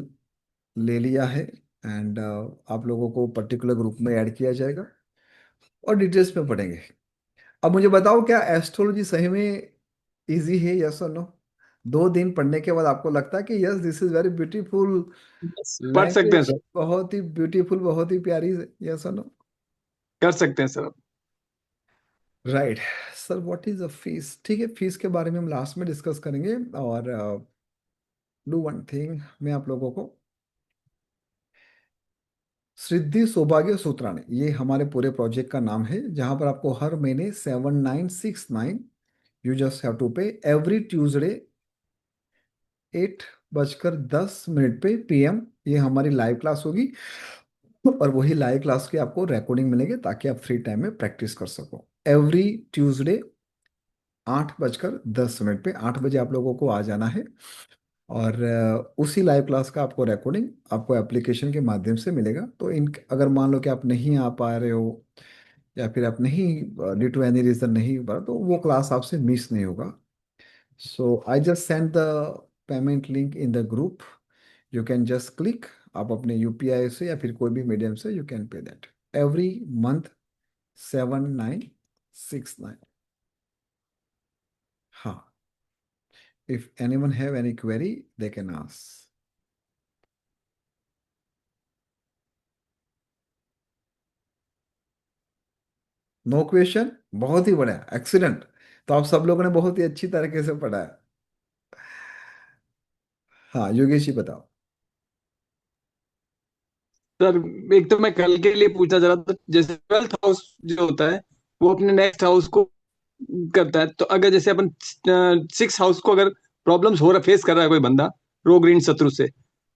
ले लिया है, एंड आप लोगों को पर्टिकुलर ग्रुप में ऐड किया जाएगा, और डिटेल्स में पढ़ेंगे। अब मुझे बताओ, क्या एस्ट्रोलॉजी सही में इजी है, यस और नो? 2 दिन पढ़ने के बाद आपको लगता है कि yes this is very beautiful पढ़ सकते हैं लैंग्वेज, सर। बहुत ही ब्यूटीफुल, बहुत ही प्यारी, यस और नो? कर सकते हैं sir. Right sir, what is the fees? ठीक है, फीस के बारे में हम लास्ट में डिस्कस करेंगे। और डू वन थिंग, मैं आप लोगों को सिद्धि सौभाग्य सूत्राणी, ये हमारे पूरे प्रोजेक्ट का नाम है, जहां पर आपको हर महीने 7969, यू जस्ट हैव टू पे एवरी ट्यूसडे 8:10 पे PM, ये हमारी लाइव क्लास होगी, और वही लाइव क्लास के आपको रिकॉर्डिंग मिलेंगे, ताकि आप फ्री टाइम में प्रैक्टिस कर सको। एवरी ट्यूसडे 8:10 पे 8 बजे आप लोगों को आ जाना है, और उसी लाइव क्लास का आपको रिकॉर्डिंग आपको एप्लीकेशन के माध्यम से मिलेगा। तो इन, अगर मान लो कि आप नहीं आ पा रहे हो, या फिर आप नहीं, ड्यू टू एनी रीजन नहीं हो पा रहा, तो वो क्लास आपसे मिस नहीं होगा। So I just send the payment link in the group, you can just click, आप अपने UPI से या फिर कोई भी मीडियम से you can pay that every month 7969। हाँ, if anyone have any query they can ask. No question, बहुत ही बढ़िया, एक्सीलेंट। तो आप सब लोगों ने बहुत ही अच्छी तरीके से पढ़ा है। हाँ योगेश जी बताओ। सर एक तो मैं कल के लिए पूछना चाह रहा था, जैसे 12th हाउस जो होता है वो अपने नेक्स्ट हाउस को करता है, तो अगर जैसे अपन 6th हाउस को अगर प्रॉब्लम्स हो रहा फेस कर रहा है कोई बंदा रोग ऋण शत्रु से,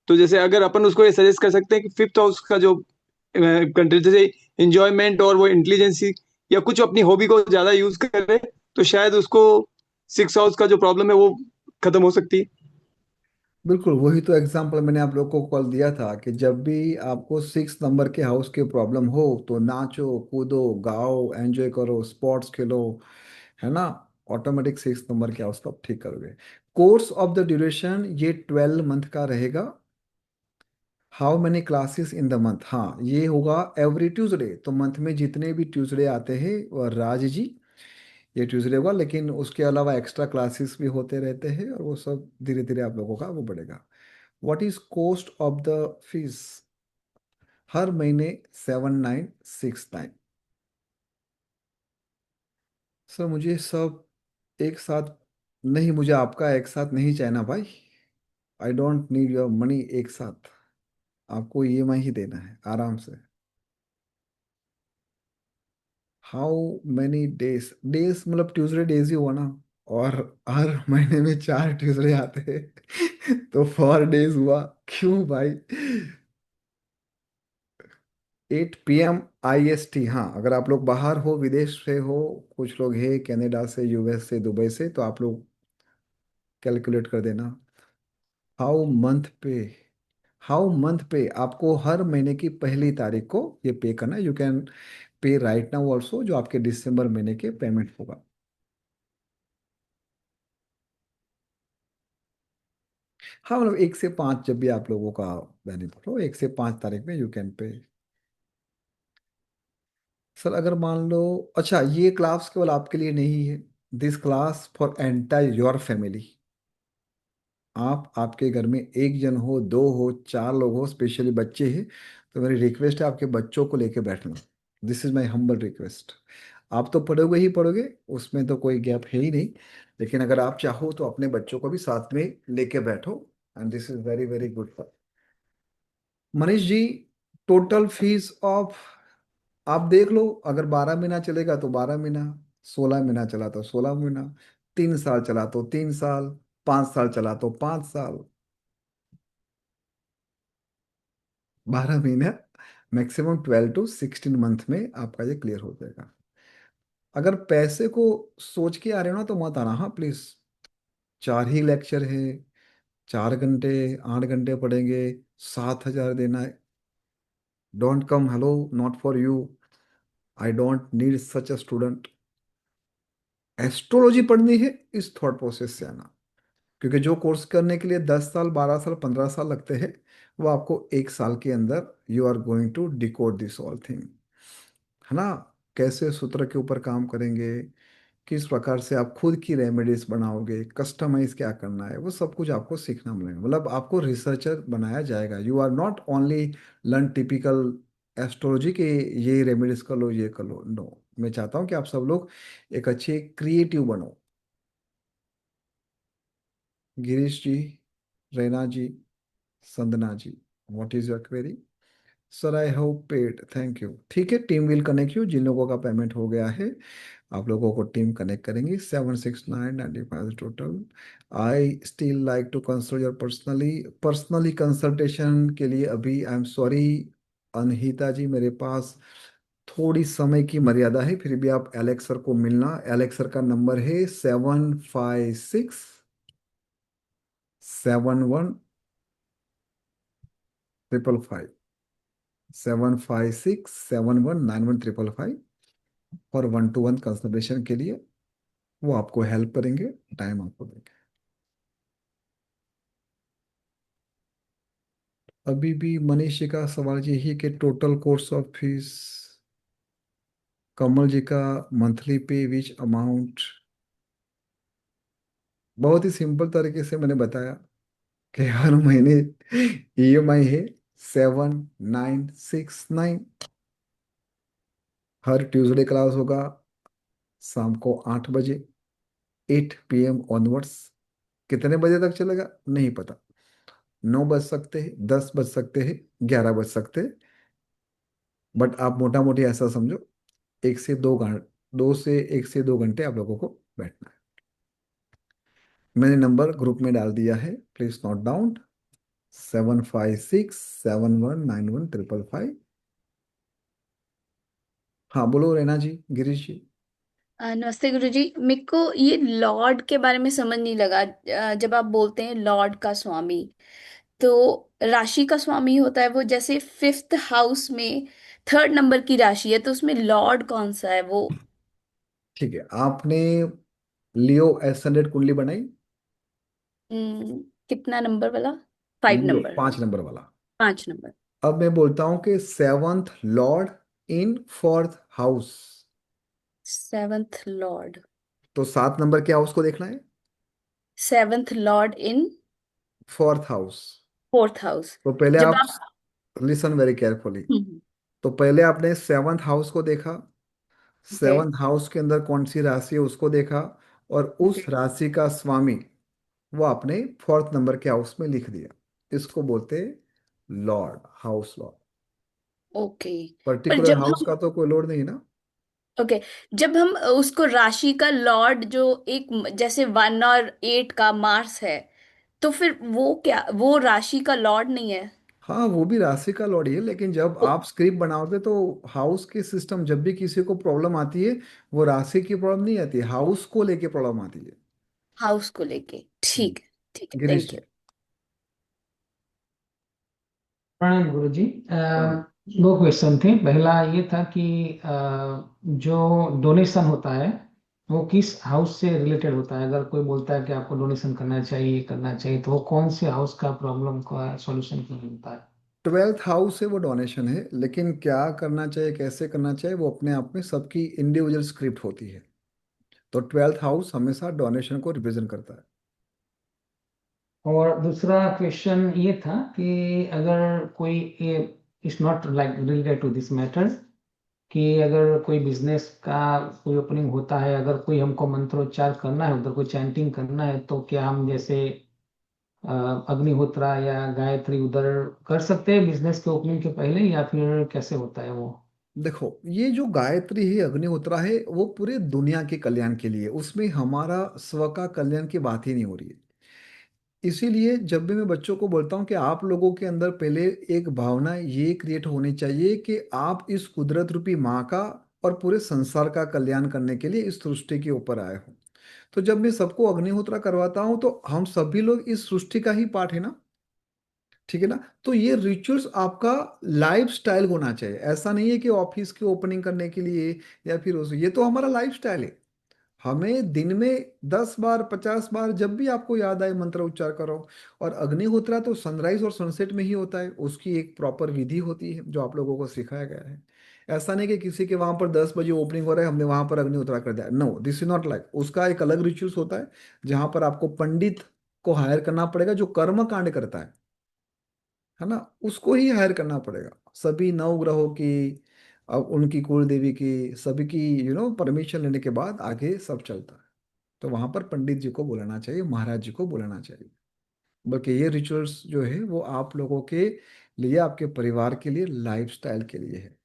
तो जैसे अगर अपन उसको ये सजेस्ट कर सकते हैं कि 5th हाउस का जो कंट्री जैसे इंजॉयमेंट और वो इंटेलिजेंसी या कुछ अपनी हॉबी को ज्यादा यूज करे, तो शायद उसको 6th हाउस का जो प्रॉब्लम है वो खत्म हो सकती है। बिल्कुल, वही तो एग्जाम्पल मैंने आप लोग को कॉल दिया था, कि जब भी आपको 6 नंबर के हाउस की प्रॉब्लम हो, तो नाचो कूदो गाओ एंजॉय करो, स्पोर्ट्स खेलो, है ना? ऑटोमेटिक 6 नंबर के हाउस को आप ठीक करोगे। कोर्स ऑफ द ड्यूरेशन ये 12 मंथ का रहेगा। How many classes in the month, हाँ ये होगा एवरी ट्यूसडे। तो मंथ में जितने भी ट्यूसडे आते हैं, और राज जी, ये ट्यूसडे होगा, लेकिन उसके अलावा एक्स्ट्रा क्लासेस भी होते रहते हैं, और वो सब धीरे धीरे आप लोगों का वो बढ़ेगा। What is cost of the fees? हर महीने 7969। सर मुझे सब एक साथ नहीं, मुझे आपका एक साथ नहीं चाहिए ना भाई। आई डोंट नीड योर मनी एक साथ, आपको EMI ही देना है आराम से। हाउ मैनी डेज, डेज मतलब ट्यूसडे डेज ही हुआ ना, और हर महीने में 4 ट्यूसडे आते हैं तो 4 डेज हुआ, क्यों भाई? 8 PM IST। हाँ, अगर आप लोग बाहर हो, विदेश से हो, कुछ लोग हैं कनाडा से, US से, दुबई से, तो आप लोग कैलकुलेट कर देना। हाउ मंथ पे, हाउ मंथ पे आपको हर महीने की पहली तारीख को ये पे करना है। You can pay right now also, जो आपके दिसंबर महीने के पेमेंट होगा। हाँ मतलब 1 से 5, जब भी आप लोगों का बेनिफिट हो, 1 से 5 तारीख में यू कैन पे। सर अगर मान लो, अच्छा ये क्लास केवल आपके लिए नहीं है, this class for entire your family. आप, आपके घर में एक जन हो, दो हो, 4 लोग हो, स्पेशली बच्चे हैं, तो मेरी रिक्वेस्ट है आपके बच्चों को लेके बैठना। This is my humble request. आप तो पढ़ोगे ही पढ़ोगे, उसमें तो कोई गैप है ही नहीं। लेकिन अगर आप चाहो तो अपने बच्चों को भी साथ में लेके बैठो, and this is very very good for Manish ji. Total fees of, आप देख लो, अगर 12 महीना चलेगा तो 12 महीना, 16 महीना चला तो 16 महीना, 3 साल चला तो 3 साल, 5 साल चला तो 5 साल, 12 महीना, मैक्सिमम 12 to 16 मंथ में आपका ये क्लियर हो जाएगा। अगर पैसे को सोच के आ रहे हो ना तो मत आना, हाँ प्लीज। 4 ही लेक्चर है, 4 घंटे, 8 घंटे पढ़ेंगे, 7 हजार देना है। Don't come, hello, not for you. I don't need such a student. Astrology पढ़नी है, इस थॉट प्रोसेस से आना। क्योंकि जो कोर्स करने के लिए 10 साल, 12 साल, 15 साल लगते हैं, वो आपको 1 साल के अंदर you are going to decode this all thing, है ना। कैसे सूत्र के ऊपर काम करेंगे, किस प्रकार से आप खुद की रेमेडीज बनाओगे, कस्टमाइज क्या करना है, वो सब कुछ आपको सीखना मिलेगा। मतलब आपको रिसर्चर बनाया जाएगा। You are not only learn typical astrology के ये रेमेडीज कर लो, ये कर लो, नो। मैं चाहता हूँ कि आप सब लोग एक अच्छे क्रिएटिव बनो। Girish ji, Raina ji, Sandana ji, what is your query? Sir I have paid, thank you. ठीक है, टीम विल कनेक्ट यू। जिन लोगों का पेमेंट हो गया है, आप लोगों को टीम कनेक्ट करेंगी। 76995 total. I still like to consult your personally consultation के लिए अभी, आई एम सॉरी अनहिता जी, मेरे पास थोड़ी समय की मर्यादा है। फिर भी आप एलेक्स सर को मिलना। एलेक्स सर का नंबर है 756 71 555, 756 71 91 555 और 1-to-1 कंसल्टेशन के लिए वो आपको हेल्प करेंगे, टाइम आपको देंगे। अभी भी मनीष जी का सवाल यही है कि टोटल कोर्स ऑफ फीस, कमल जी का मंथली पे विच अमाउंट। बहुत ही सिंपल तरीके से मैंने बताया कि हर महीने ईएमआई है 7969। हर ट्यूसडे क्लास होगा शाम को 8 बजे, 8 PM ऑनवर्ड्स। कितने बजे तक चलेगा नहीं पता, 9 बज सकते हैं, 10 बज सकते हैं, 11 बज सकते हैं। बट आप मोटा मोटी ऐसा समझो, 1 से 2 घंटे, 1 से 2 घंटे आप लोगों को बैठना है। मैंने नंबर ग्रुप में डाल दिया है, प्लीज नोट डाउन। 756 71 91 555। हाँ बोलो रेना जी, गिरीश जी। नमस्ते गुरुजी, मेरे को ये लॉर्ड के बारे में समझ नहीं लगा। जब आप बोलते हैं लॉर्ड का स्वामी, तो राशि का स्वामी होता है वो, जैसे 5th हाउस में 3rd नंबर की राशि है, तो उसमें लॉर्ड कौन सा है वो? ठीक है, आपने लियो एसेंडेंट कुंडली बनाई? कितना नंबर वाला? 5 लियो नंबर। 5 नंबर वाला। 5 नंबर। अब मैं बोलता हूँ कि 7th लॉर्ड इन 4th हाउस। 7th Lord. तो 7 नंबर के हाउस को देखना है, 7th लॉर्ड इन 4th हाउस। 4th house. तो पहले जब आप आप लिसन वेरी केयरफुली। हम्म, तो पहले आपने 7th हाउस को देखा, ओके 7th हाउस के अंदर कौन सी राशि है उसको देखा, और उस ओके राशि का स्वामी वो आपने 4th नंबर के हाउस में लिख दिया। इसको बोलते हैं लॉर्ड, हाउस लॉर्ड। ओके। पर पर्टिकुलर जब हाउस हम का तो कोई लोड नहीं ना। ओके, जब हम उसको राशि का लॉर्ड, जो एक जैसे 1 और 8 का मार्स है, तो फिर वो क्या, वो राशि का लॉर्ड नहीं है? हाँ वो भी राशि का लॉर्ड ही है, लेकिन जब आप स्क्रिप्ट बनाओगे तो हाउस के सिस्टम, जब भी किसी को प्रॉब्लम आती है, वो राशि की प्रॉब्लम नहीं आती है, हाउस को लेके प्रॉब्लम आती है। हाउस को लेके। हम्म। ठीक है, ठीक है, गिरीश थैंक जी। यू। प्रणाम गुरु जी। प्रणाम। दो क्वेश्चन थे। पहला ये था कि जो डोनेशन होता है वो किस हाउस से रिलेटेड होता है? अगर कोई बोलता है कि आपको डोनेशन करना चाहिए, तो वो कौन से हाउस का प्रॉब्लम का सॉल्यूशन क्यों होता है? 12th हाउस से वो डोनेशन है, लेकिन क्या करना चाहिए, कैसे करना चाहिए, वो अपने आप में सबकी इंडिविजुअल स्क्रिप्ट होती है। तो 12th हाउस हमेशा डोनेशन को रिप्रेजेंट करता है। और दूसरा क्वेश्चन ये था कि अगर कोई, it's not like related to this matter, कि अगर कोई बिजनेस का कोई ओपनिंग होता है, अगर कोई हमको मंत्रोच्चार करना है, उधर कोई चैंटिंग करना है, तो क्या हम जैसे अ, अग्निहोत्रा या गायत्री उधर कर सकते हैं बिजनेस के ओपनिंग के पहले, या फिर कैसे होता है वो? देखो, ये जो गायत्री है, अग्निहोत्रा है, वो पूरे दुनिया के कल्याण के लिए, उसमें हमारा स्व का कल्याण की बात ही नहीं हो रही है। इसीलिए जब भी मैं बच्चों को बोलता हूँ कि आप लोगों के अंदर पहले एक भावना ये क्रिएट होनी चाहिए कि आप इस कुदरत रूपी माँ का और पूरे संसार का कल्याण करने के लिए इस सृष्टि के ऊपर आए हो। तो जब मैं सबको अग्निहोत्रा करवाता हूँ तो हम सभी लोग इस सृष्टि का ही पार्ट है ना, ठीक है ना। तो ये रिचुअल्स आपका लाइफ स्टाइल होना चाहिए। ऐसा नहीं है कि ऑफिस की ओपनिंग करने के लिए या फिर ये तो हमारा लाइफ स्टाइल है। हमें दिन में 10 बार 50 बार जब भी आपको याद आए मंत्र उच्चार करो। और अग्निहोत्रा तो सनराइज और सनसेट में ही होता है, उसकी एक प्रॉपर विधि होती है जो आप लोगों को सिखाया गया है। ऐसा नहीं कि किसी के वहां पर 10 बजे ओपनिंग हो रहा है, हमने वहां पर अग्निहोत्रा कर दिया। No, this is not like. उसका एक अलग रिचुअल्स होता है जहां पर आपको पंडित को हायर करना पड़ेगा जो कर्म कांड करता है ना। उसको ही हायर करना पड़ेगा। सभी नवग्रहों की, अब उनकी कुल देवी की, सभी की परमिशन लेने के बाद आगे सब चलता है। तो वहां पर पंडित जी को बुलाना चाहिए, महाराज जी को बुलाना चाहिए। बल्कि ये रिचुअल्स जो है वो आप लोगों के लिए, आपके परिवार के लिए, लाइफस्टाइल के लिए है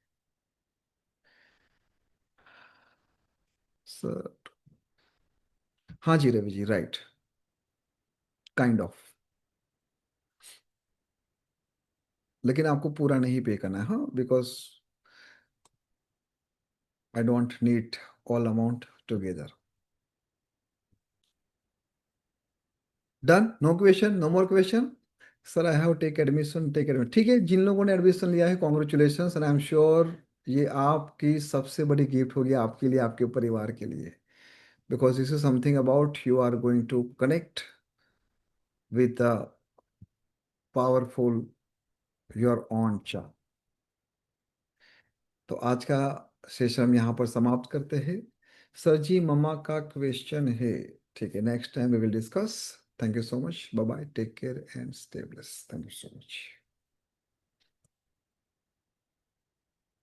सर। हाँ जी Ravi ji, right, kind of. लेकिन आपको पूरा नहीं पे करना है, हाँ, because I don't need all amount together. Done, no question, no more question. Sir I have take admission, take admission, ठीक है। जिन लोगों ने एडमिशन लिया है, congratulation, and I am sure ये आपकी सबसे बड़ी गिफ्ट होगी, आपके लिए, आपके परिवार के लिए। Because this is something about you are going to connect with the powerful your own chart. तो आज का सेशन हम यहाँ पर समाप्त करते हैं। सर जी, मम्मा का क्वेश्चन है, ठीक है, next time we will discuss. Thank you so much, bye bye, take care and stay blessed, thank you so much.